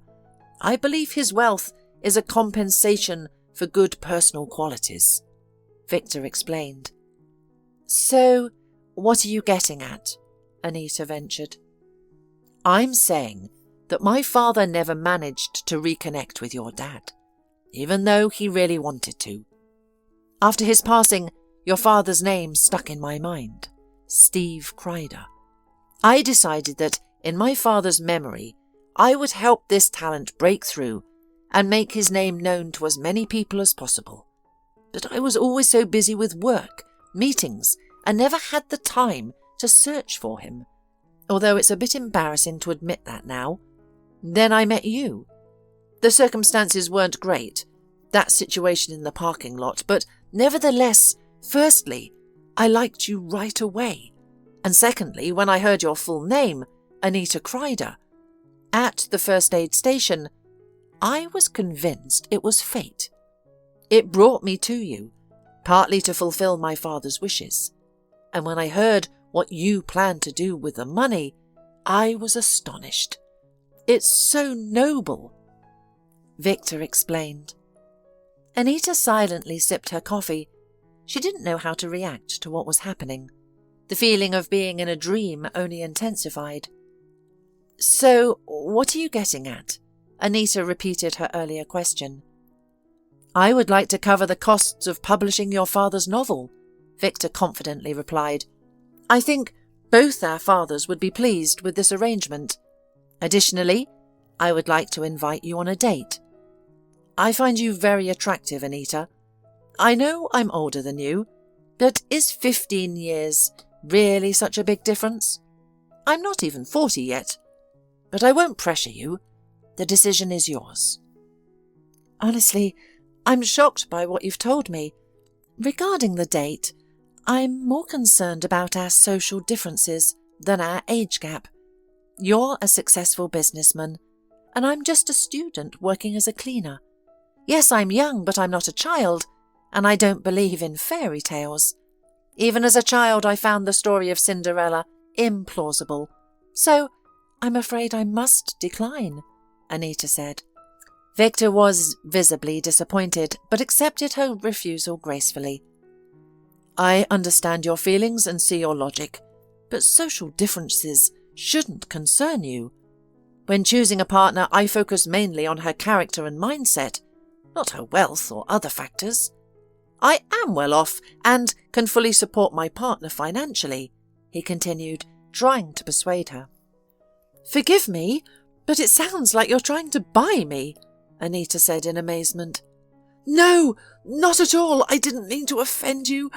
I believe his wealth is a compensation for good personal qualities," Victor explained. "So, what are you getting at?" Anita ventured. "I'm saying that my father never managed to reconnect with your dad, even though he really wanted to. After his passing, your father's name stuck in my mind, Steve Kreider. I decided that, in my father's memory, I would help this talent break through and make his name known to as many people as possible. But I was always so busy with work, meetings, and never had the time to search for him. although it's a bit embarrassing to admit that now. Then I met you. The circumstances weren't great, that situation in the parking lot, but nevertheless, firstly, I liked you right away, and secondly, when I heard your full name, Anita Kreider, at the first aid station, I was convinced it was fate. It brought me to you, partly to fulfill my father's wishes, and when I heard what you planned to do with the money, I was astonished. It's so noble, Victor explained. Anita silently sipped her coffee. She didn't know how to react to what was happening. The feeling of being in a dream only intensified. So, what are you getting at? Anita repeated her earlier question. I would like to cover the costs of publishing your father's novel, Victor confidently replied. I think both our fathers would be pleased with this arrangement. Additionally, I would like to invite you on a date. I find you very attractive, Anita. I know I'm older than you, but is 15 years really such a big difference? I'm not even 40 yet, but I won't pressure you. The decision is yours. Honestly, I'm shocked by what you've told me. Regarding the date, I'm more concerned about our social differences than our age gap. You're a successful businessman, and I'm just a student working as a cleaner. Yes, I'm young, but I'm not a child, and I don't believe in fairy tales. Even as a child, I found the story of Cinderella implausible. So, I'm afraid I must decline, Anita said. Victor was visibly disappointed, but accepted her refusal gracefully. I understand your feelings and see your logic, but social differences shouldn't concern you. When choosing a partner, I focus mainly on her character and mindset, not her wealth or other factors. I am well off and can fully support my partner financially, he continued, trying to persuade her. Forgive me, but it sounds like you're trying to buy me, Anita said in amazement. No, not at all. I didn't mean to offend you.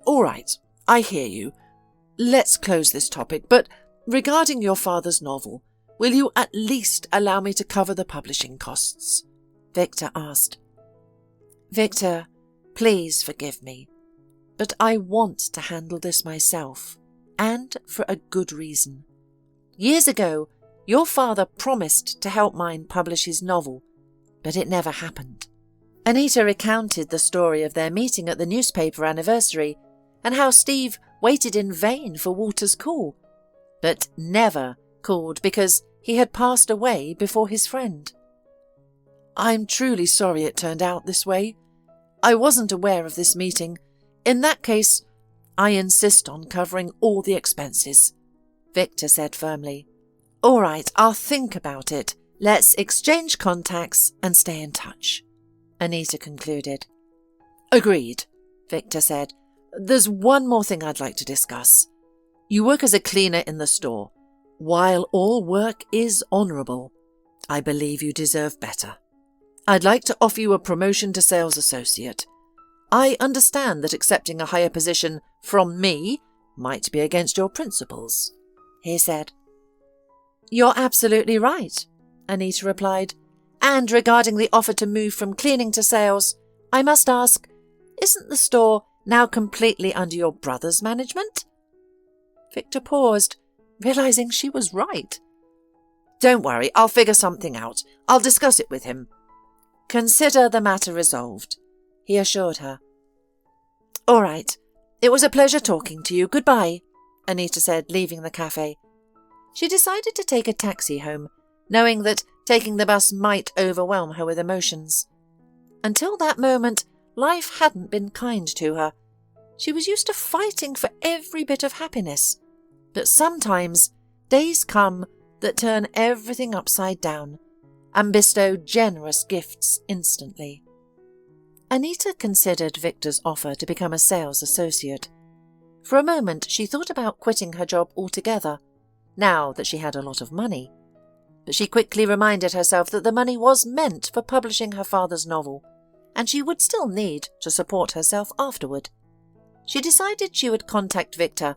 All right, I hear you. Let's close this topic, but regarding your father's novel, will you at least allow me to cover the publishing costs? Victor asked. Victor, please forgive me, but I want to handle this myself, and for a good reason. Years ago, your father promised to help mine publish his novel, but it never happened. Anita recounted the story of their meeting at the newspaper anniversary and how Steve waited in vain for Walter's call, but never called because he had passed away before his friend. I'm truly sorry it turned out this way. I wasn't aware of this meeting. In that case, I insist on covering all the expenses, Victor said firmly. All right, I'll think about it. Let's exchange contacts and stay in touch, Anita concluded. Agreed, Victor said. There's one more thing I'd like to discuss. You work as a cleaner in the store. While all work is honourable, I believe you deserve better. I'd like to offer you a promotion to sales associate. I understand that accepting a higher position from me might be against your principles, he said. You're absolutely right, Anita replied. And regarding the offer to move from cleaning to sales, I must ask, isn't the store now completely under your brother's management? Victor paused, realizing she was right. Don't worry, I'll figure something out. I'll discuss it with him. Consider the matter resolved, he assured her. All right. It was a pleasure talking to you. Goodbye, Anita said, leaving the cafe. She decided to take a taxi home, knowing that taking the bus might overwhelm her with emotions. Until that moment, life hadn't been kind to her. She was used to fighting for every bit of happiness. But sometimes days come that turn everything upside down and bestow generous gifts instantly. Anita considered Victor's offer to become a sales associate. For a moment, she thought about quitting her job altogether, now that she had a lot of money. But she quickly reminded herself that the money was meant for publishing her father's novel, and she would still need to support herself afterward. She decided she would contact Victor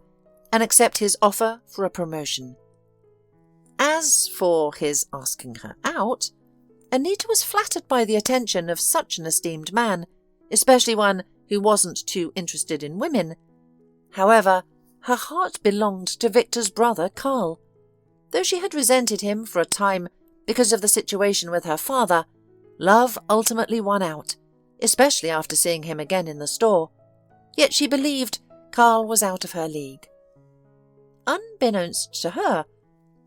and accept his offer for a promotion. As for his asking her out, Anita was flattered by the attention of such an esteemed man, especially one who wasn't too interested in women. However, her heart belonged to Victor's brother Carl. Though she had resented him for a time because of the situation with her father, love ultimately won out, especially after seeing him again in the store. Yet she believed Carl was out of her league. Unbeknownst to her,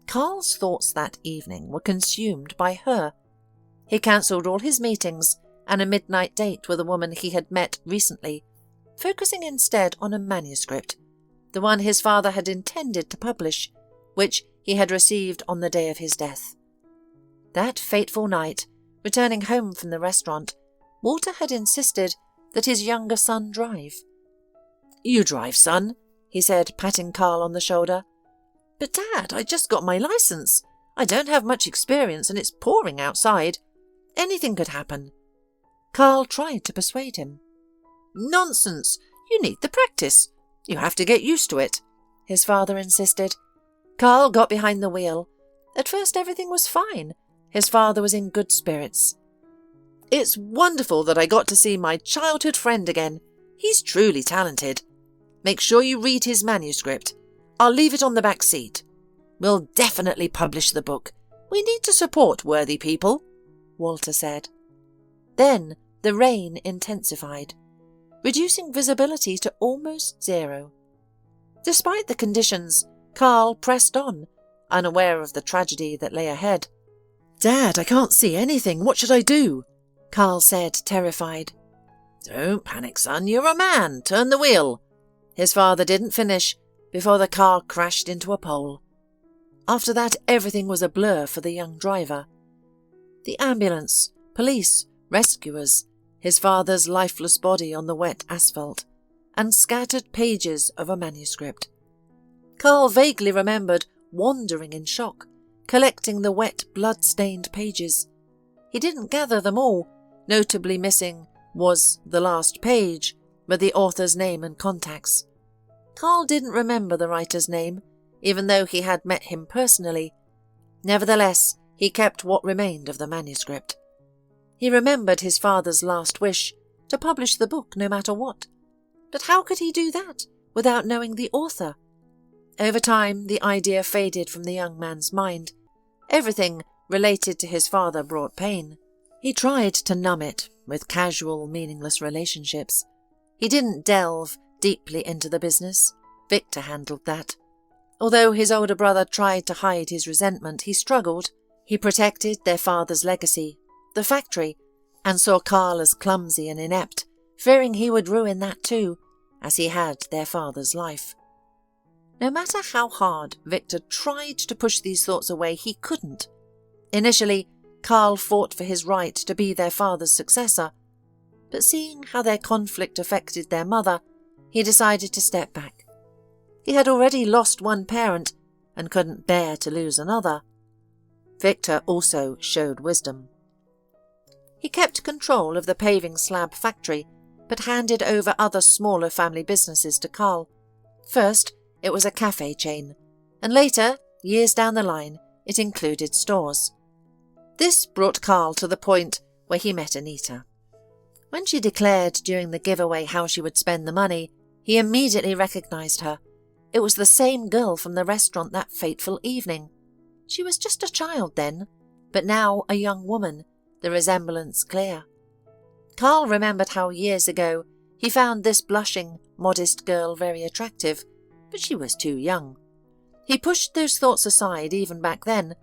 Carl's thoughts that evening were consumed by her. He cancelled all his meetings and a midnight date with a woman he had met recently, focusing instead on a manuscript, the one his father had intended to publish, which he had received on the day of his death. That fateful night, returning home from the restaurant, Walter had insisted that his younger son drive. "You drive, son," he said, patting Carl on the shoulder. "But Dad, I just got my license. I don't have much experience and it's pouring outside. Anything could happen." Carl tried to persuade him. "Nonsense! You need the practice. You have to get used to it," his father insisted. Carl got behind the wheel. At first everything was fine. His father was in good spirits. "It's wonderful that I got to see my childhood friend again. He's truly talented. Make sure you read his manuscript. I'll leave it on the back seat. We'll definitely publish the book. We need to support worthy people," Walter said. Then the rain intensified, reducing visibility to almost zero. Despite the conditions, Carl pressed on, unaware of the tragedy that lay ahead. "Dad, I can't see anything. What should I do?" Carl said, terrified. "Don't panic, son. You're a man. Turn the wheel." His father didn't finish before the car crashed into a pole. After that, everything was a blur for the young driver. The ambulance, police, rescuers, his father's lifeless body on the wet asphalt, and scattered pages of a manuscript. Carl vaguely remembered wandering in shock, collecting the wet, blood-stained pages. He didn't gather them all. Notably missing was the last page, with the author's name and contacts. Carl didn't remember the writer's name, even though he had met him personally. Nevertheless, he kept what remained of the manuscript. He remembered his father's last wish, to publish the book no matter what. But how could he do that without knowing the author? Over time, the idea faded from the young man's mind. Everything related to his father brought pain. He tried to numb it with casual, meaningless relationships. He didn't delve deeply into the business. Victor handled that. Although his older brother tried to hide his resentment, he struggled. He protected their father's legacy, the factory, and saw Carl as clumsy and inept, fearing he would ruin that too, as he had their father's life. No matter how hard Victor tried to push these thoughts away, he couldn't. Initially, Carl fought for his right to be their father's successor, but seeing how their conflict affected their mother, he decided to step back. He had already lost one parent and couldn't bear to lose another. Victor also showed wisdom. He kept control of the paving slab factory, but handed over other smaller family businesses to Carl. First, it was a cafe chain, and later, years down the line, it included stores. This brought Carl to the point where he met Anita. When she declared during the giveaway how she would spend the money, he immediately recognized her. It was the same girl from the restaurant that fateful evening. She was just a child then, but now a young woman, the resemblance clear. Carl remembered how years ago he found this blushing, modest girl very attractive, but she was too young. He pushed those thoughts aside even back then.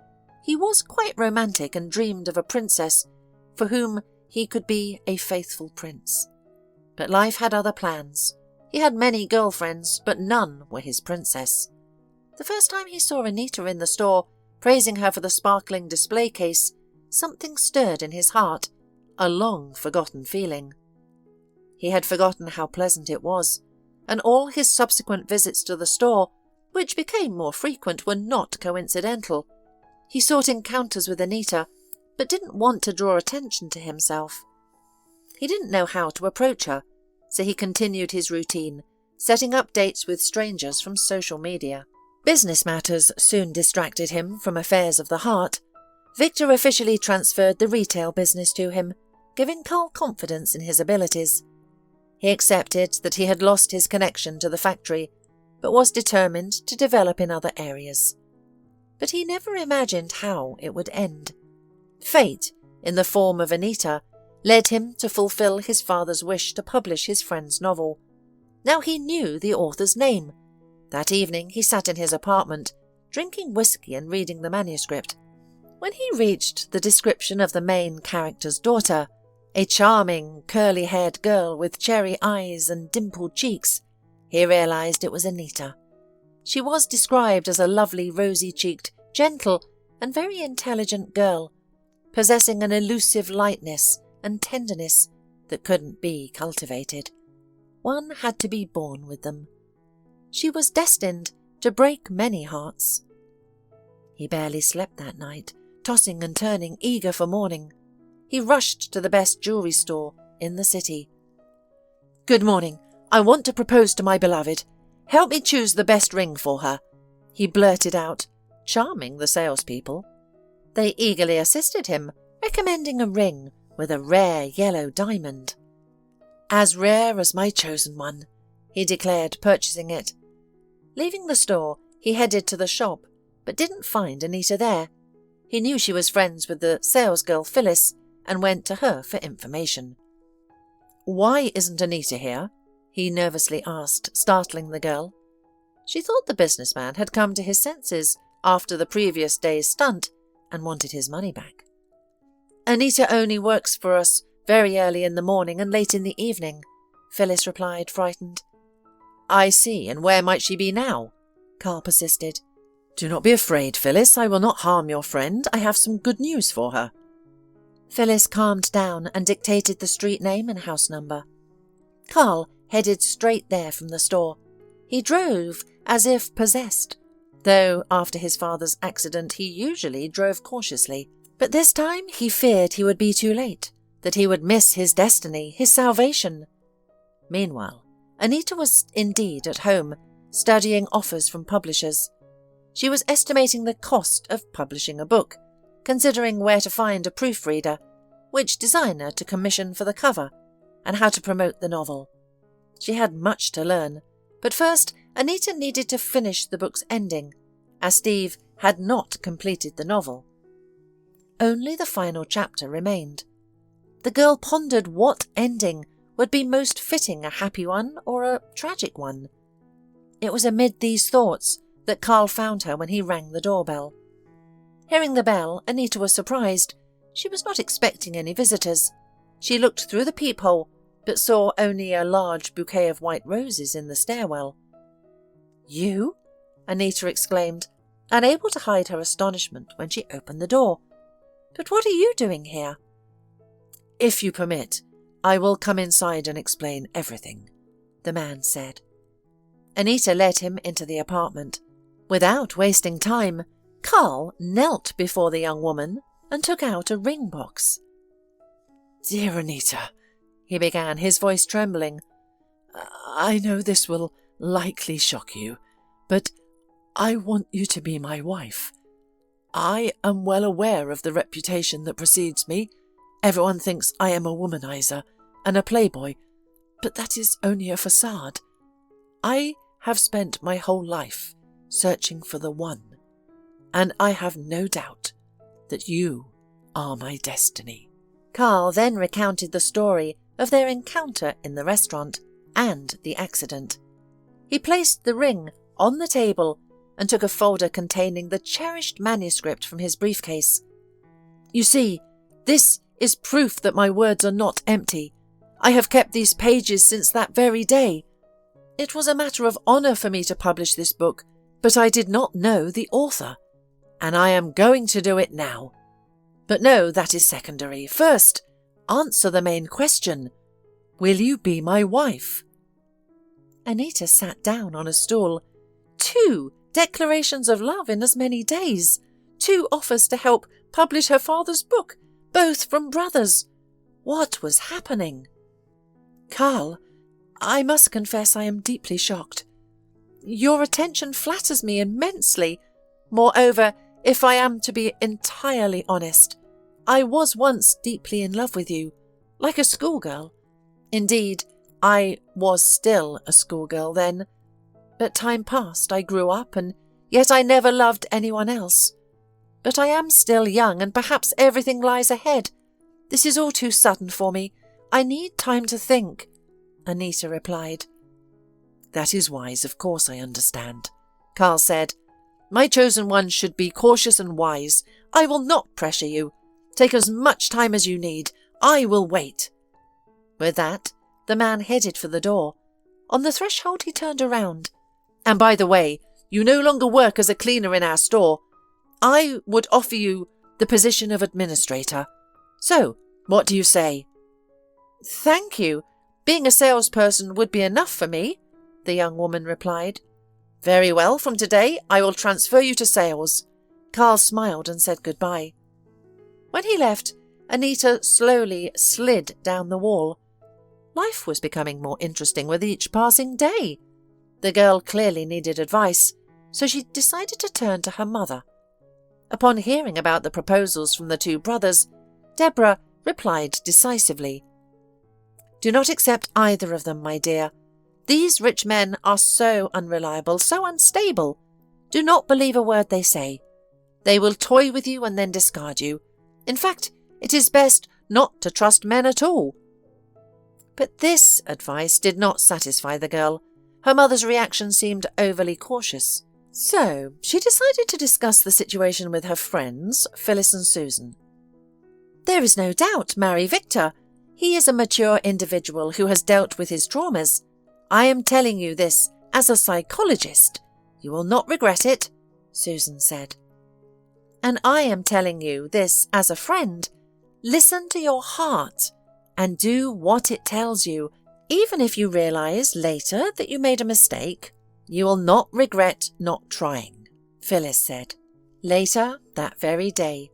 He was quite romantic and dreamed of a princess for whom he could be a faithful prince. But life had other plans. He had many girlfriends, but none were his princess. The first time he saw Anita in the store, praising her for the sparkling display case, something stirred in his heart, a long-forgotten feeling. He had forgotten how pleasant it was, and all his subsequent visits to the store, which became more frequent, were not coincidental. He sought encounters with Anita, but didn't want to draw attention to himself. He didn't know how to approach her, so he continued his routine, setting up dates with strangers from social media. Business matters soon distracted him from affairs of the heart. Victor officially transferred the retail business to him, giving Carl confidence in his abilities. He accepted that he had lost his connection to the factory, but was determined to develop in other areas. But he never imagined how it would end. Fate, in the form of Anita, led him to fulfill his father's wish to publish his friend's novel. Now he knew the author's name. That evening he sat in his apartment, drinking whiskey and reading the manuscript. When he reached the description of the main character's daughter, a charming, curly-haired girl with cherry eyes and dimpled cheeks, he realized it was Anita. She was described as a lovely, rosy-cheeked, gentle, and very intelligent girl, possessing an elusive lightness and tenderness that couldn't be cultivated. One had to be born with them. She was destined to break many hearts. He barely slept that night, tossing and turning, eager for morning. He rushed to the best jewellery store in the city. "Good morning. I want to propose to my beloved. Help me choose the best ring for her," he blurted out, charming the salespeople. They eagerly assisted him, recommending a ring with a rare yellow diamond. "As rare as my chosen one," he declared, purchasing it. Leaving the store, he headed to the shop, but didn't find Anita there. He knew she was friends with the salesgirl Phyllis and went to her for information. "Why isn't Anita here?" he nervously asked, startling the girl. She thought the businessman had come to his senses after the previous day's stunt and wanted his money back. "Anita only works for us very early in the morning and late in the evening," Phyllis replied, frightened. "I see, and where might she be now?" Carl persisted. "Do not be afraid, Phyllis. I will not harm your friend. I have some good news for her." Phyllis calmed down and dictated the street name and house number. Carl headed straight there from the store. He drove as if possessed, though after his father's accident he usually drove cautiously. But this time he feared he would be too late, that he would miss his destiny, his salvation. Meanwhile, Anita was indeed at home, studying offers from publishers. She was estimating the cost of publishing a book, considering where to find a proofreader, which designer to commission for the cover, and how to promote the novel. She had much to learn, but first Anita needed to finish the book's ending, as Steve had not completed the novel. Only the final chapter remained. The girl pondered what ending would be most fitting, a happy one or a tragic one. It was amid these thoughts that Carl found her when he rang the doorbell. Hearing the bell, Anita was surprised. She was not expecting any visitors. She looked through the peephole, but saw only a large bouquet of white roses in the stairwell. "You?" Anita exclaimed, unable to hide her astonishment when she opened the door. "But what are you doing here?" "If you permit, I will come inside and explain everything," the man said. Anita led him into the apartment. Without wasting time, Carl knelt before the young woman and took out a ring box. "Dear Anita," he began, his voice trembling, "I know this will likely shock you, but I want you to be my wife. I am well aware of the reputation that precedes me. Everyone thinks I am a womanizer and a playboy, but that is only a facade. I have spent my whole life searching for the one, and I have no doubt that you are my destiny." Carl then recounted the story of their encounter in the restaurant and the accident. He placed the ring on the table and took a folder containing the cherished manuscript from his briefcase. "You see, this is proof that my words are not empty. I have kept these pages since that very day. It was a matter of honour for me to publish this book, but I did not know the author, and I am going to do it now. But no, that is secondary. First, answer the main question. Will you be my wife?" Anita sat down on a stool. 2 declarations of love in as many days. 2 offers to help publish her father's book, both from brothers. What was happening? "Carl, I must confess I am deeply shocked. Your attention flatters me immensely. Moreover, if I am to be entirely honest, I was once deeply in love with you, like a schoolgirl. Indeed, I was still a schoolgirl then. But time passed, I grew up, and yet I never loved anyone else. But I am still young, and perhaps everything lies ahead. This is all too sudden for me. I need time to think, Anita replied. That is wise, of course I understand, Carl said. My chosen one should be cautious and wise. I will not pressure you. Take as much time as you need. I will wait. With that, the man headed for the door. On the threshold he turned around. And by the way, you no longer work as a cleaner in our store. I would offer you the position of administrator. So, what do you say? Thank you. Being a salesperson would be enough for me, the young woman replied. Very well, from today I will transfer you to sales. Carl smiled and said goodbye. When he left, Anita slowly slid down the wall. Life was becoming more interesting with each passing day. The girl clearly needed advice, so she decided to turn to her mother. Upon hearing about the proposals from the two brothers, Deborah replied decisively. Do not accept either of them, my dear. These rich men are so unreliable, so unstable. Do not believe a word they say. They will toy with you and then discard you. In fact, it is best not to trust men at all. But this advice did not satisfy the girl. Her mother's reaction seemed overly cautious. So she decided to discuss the situation with her friends, Phyllis and Susan. There is no doubt, marry Victor. He is a mature individual who has dealt with his traumas. I am telling you this as a psychologist. You will not regret it, Susan said. And I am telling you this as a friend. Listen to your heart and do what it tells you. Even if you realize later that you made a mistake, you will not regret not trying, Phyllis said. Later, that very day,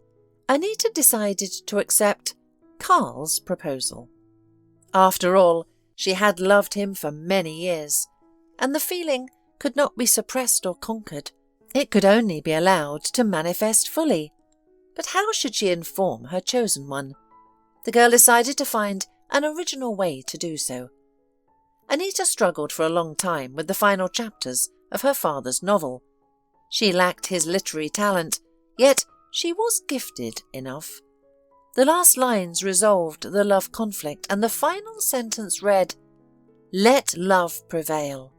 Anita decided to accept Carl's proposal. After all, she had loved him for many years, and the feeling could not be suppressed or conquered. It could only be allowed to manifest fully. But how should she inform her chosen one? The girl decided to find an original way to do so. Anita struggled for a long time with the final chapters of her father's novel. She lacked his literary talent, yet she was gifted enough. The last lines resolved the love conflict, and the final sentence read, "Let love prevail."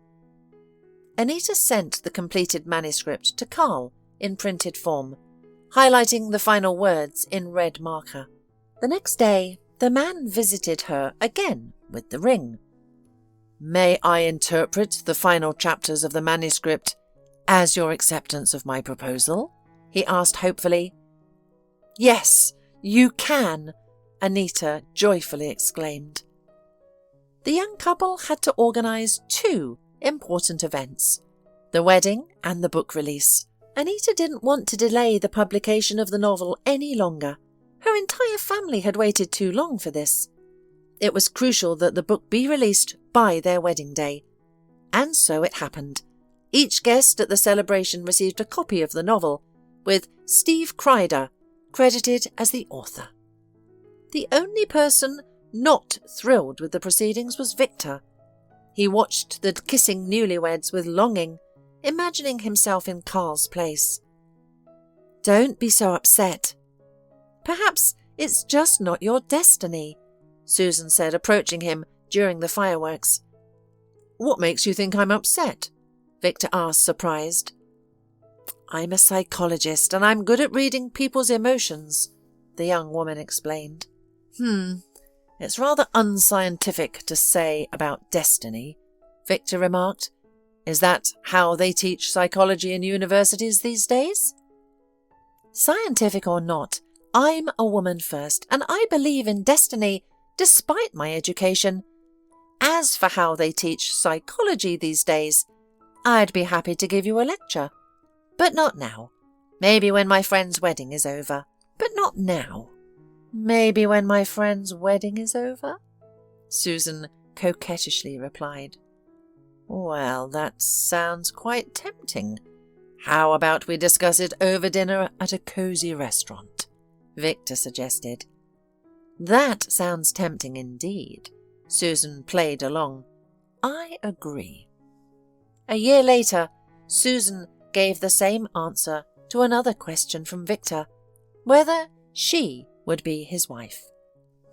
Anita sent the completed manuscript to Carl in printed form, highlighting the final words in red marker. The next day, the man visited her again with the ring. "May I interpret the final chapters of the manuscript as your acceptance of my proposal?" he asked hopefully. "Yes, you can," Anita joyfully exclaimed. The young couple had to organize two important events, the wedding and the book release. Anita didn't want to delay the publication of the novel any longer. Her entire family had waited too long for this. It was crucial that the book be released by their wedding day. And so it happened. Each guest at the celebration received a copy of the novel, with Steve Kreider credited as the author. The only person not thrilled with the proceedings was Victor. He watched the kissing newlyweds with longing, imagining himself in Carl's place. "Don't be so upset. Perhaps it's just not your destiny," Susan said, approaching him during the fireworks. "What makes you think I'm upset?" Victor asked, surprised. "I'm a psychologist, and I'm good at reading people's emotions," the young woman explained. It's rather unscientific to say about destiny," Victor remarked. "Is that how they teach psychology in universities these days?" "Scientific or not, I'm a woman first, and I believe in destiny despite my education. As for how they teach psychology these days, I'd be happy to give you a lecture. But not now. Maybe when my friend's wedding is over. But not now." "Maybe when my friend's wedding is over?" Susan coquettishly replied. Well, that sounds quite tempting. How about we discuss it over dinner at a cosy restaurant? Victor suggested. That sounds tempting indeed. Susan played along. I agree. A year later, Susan gave the same answer to another question from Victor, whether she would be his wife.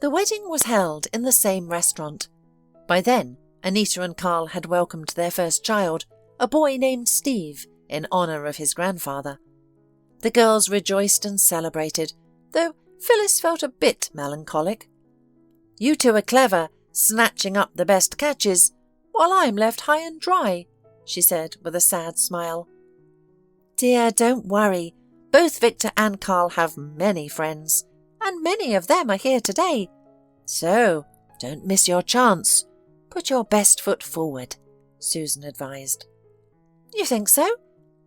The wedding was held in the same restaurant. By then, Anita and Carl had welcomed their first child, a boy named Steve, in honour of his grandfather. The girls rejoiced and celebrated, though Phyllis felt a bit melancholic. You two are clever, snatching up the best catches, while I'm left high and dry, she said with a sad smile. Dear, don't worry. Both Victor and Carl have many friends, and many of them are here today. So, don't miss your chance. Put your best foot forward, Susan advised. You think so?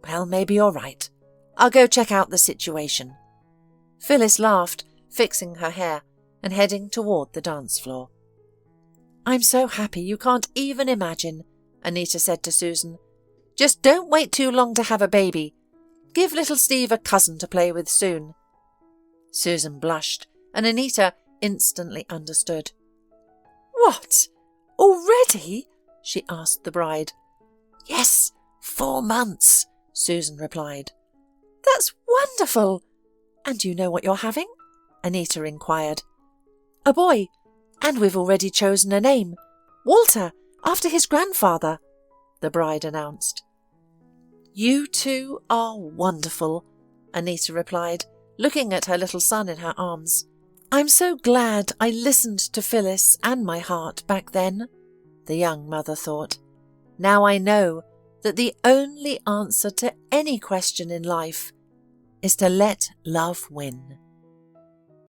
Well, maybe you're right. I'll go check out the situation. Phyllis laughed, fixing her hair and heading toward the dance floor. I'm so happy you can't even imagine, Anita said to Susan. Just don't wait too long to have a baby. Give little Steve a cousin to play with soon. Susan blushed, and Anita instantly understood. What? Already? She asked the bride. Yes, 4 months, Susan replied. That's wonderful. And do you know what you're having? Anita inquired. A boy, and we've already chosen a name. Walter, after his grandfather, the bride announced. You two are wonderful, Anita replied, looking at her little son in her arms. I'm so glad I listened to Phyllis and my heart back then, the young mother thought. Now I know that the only answer to any question in life is to let love win.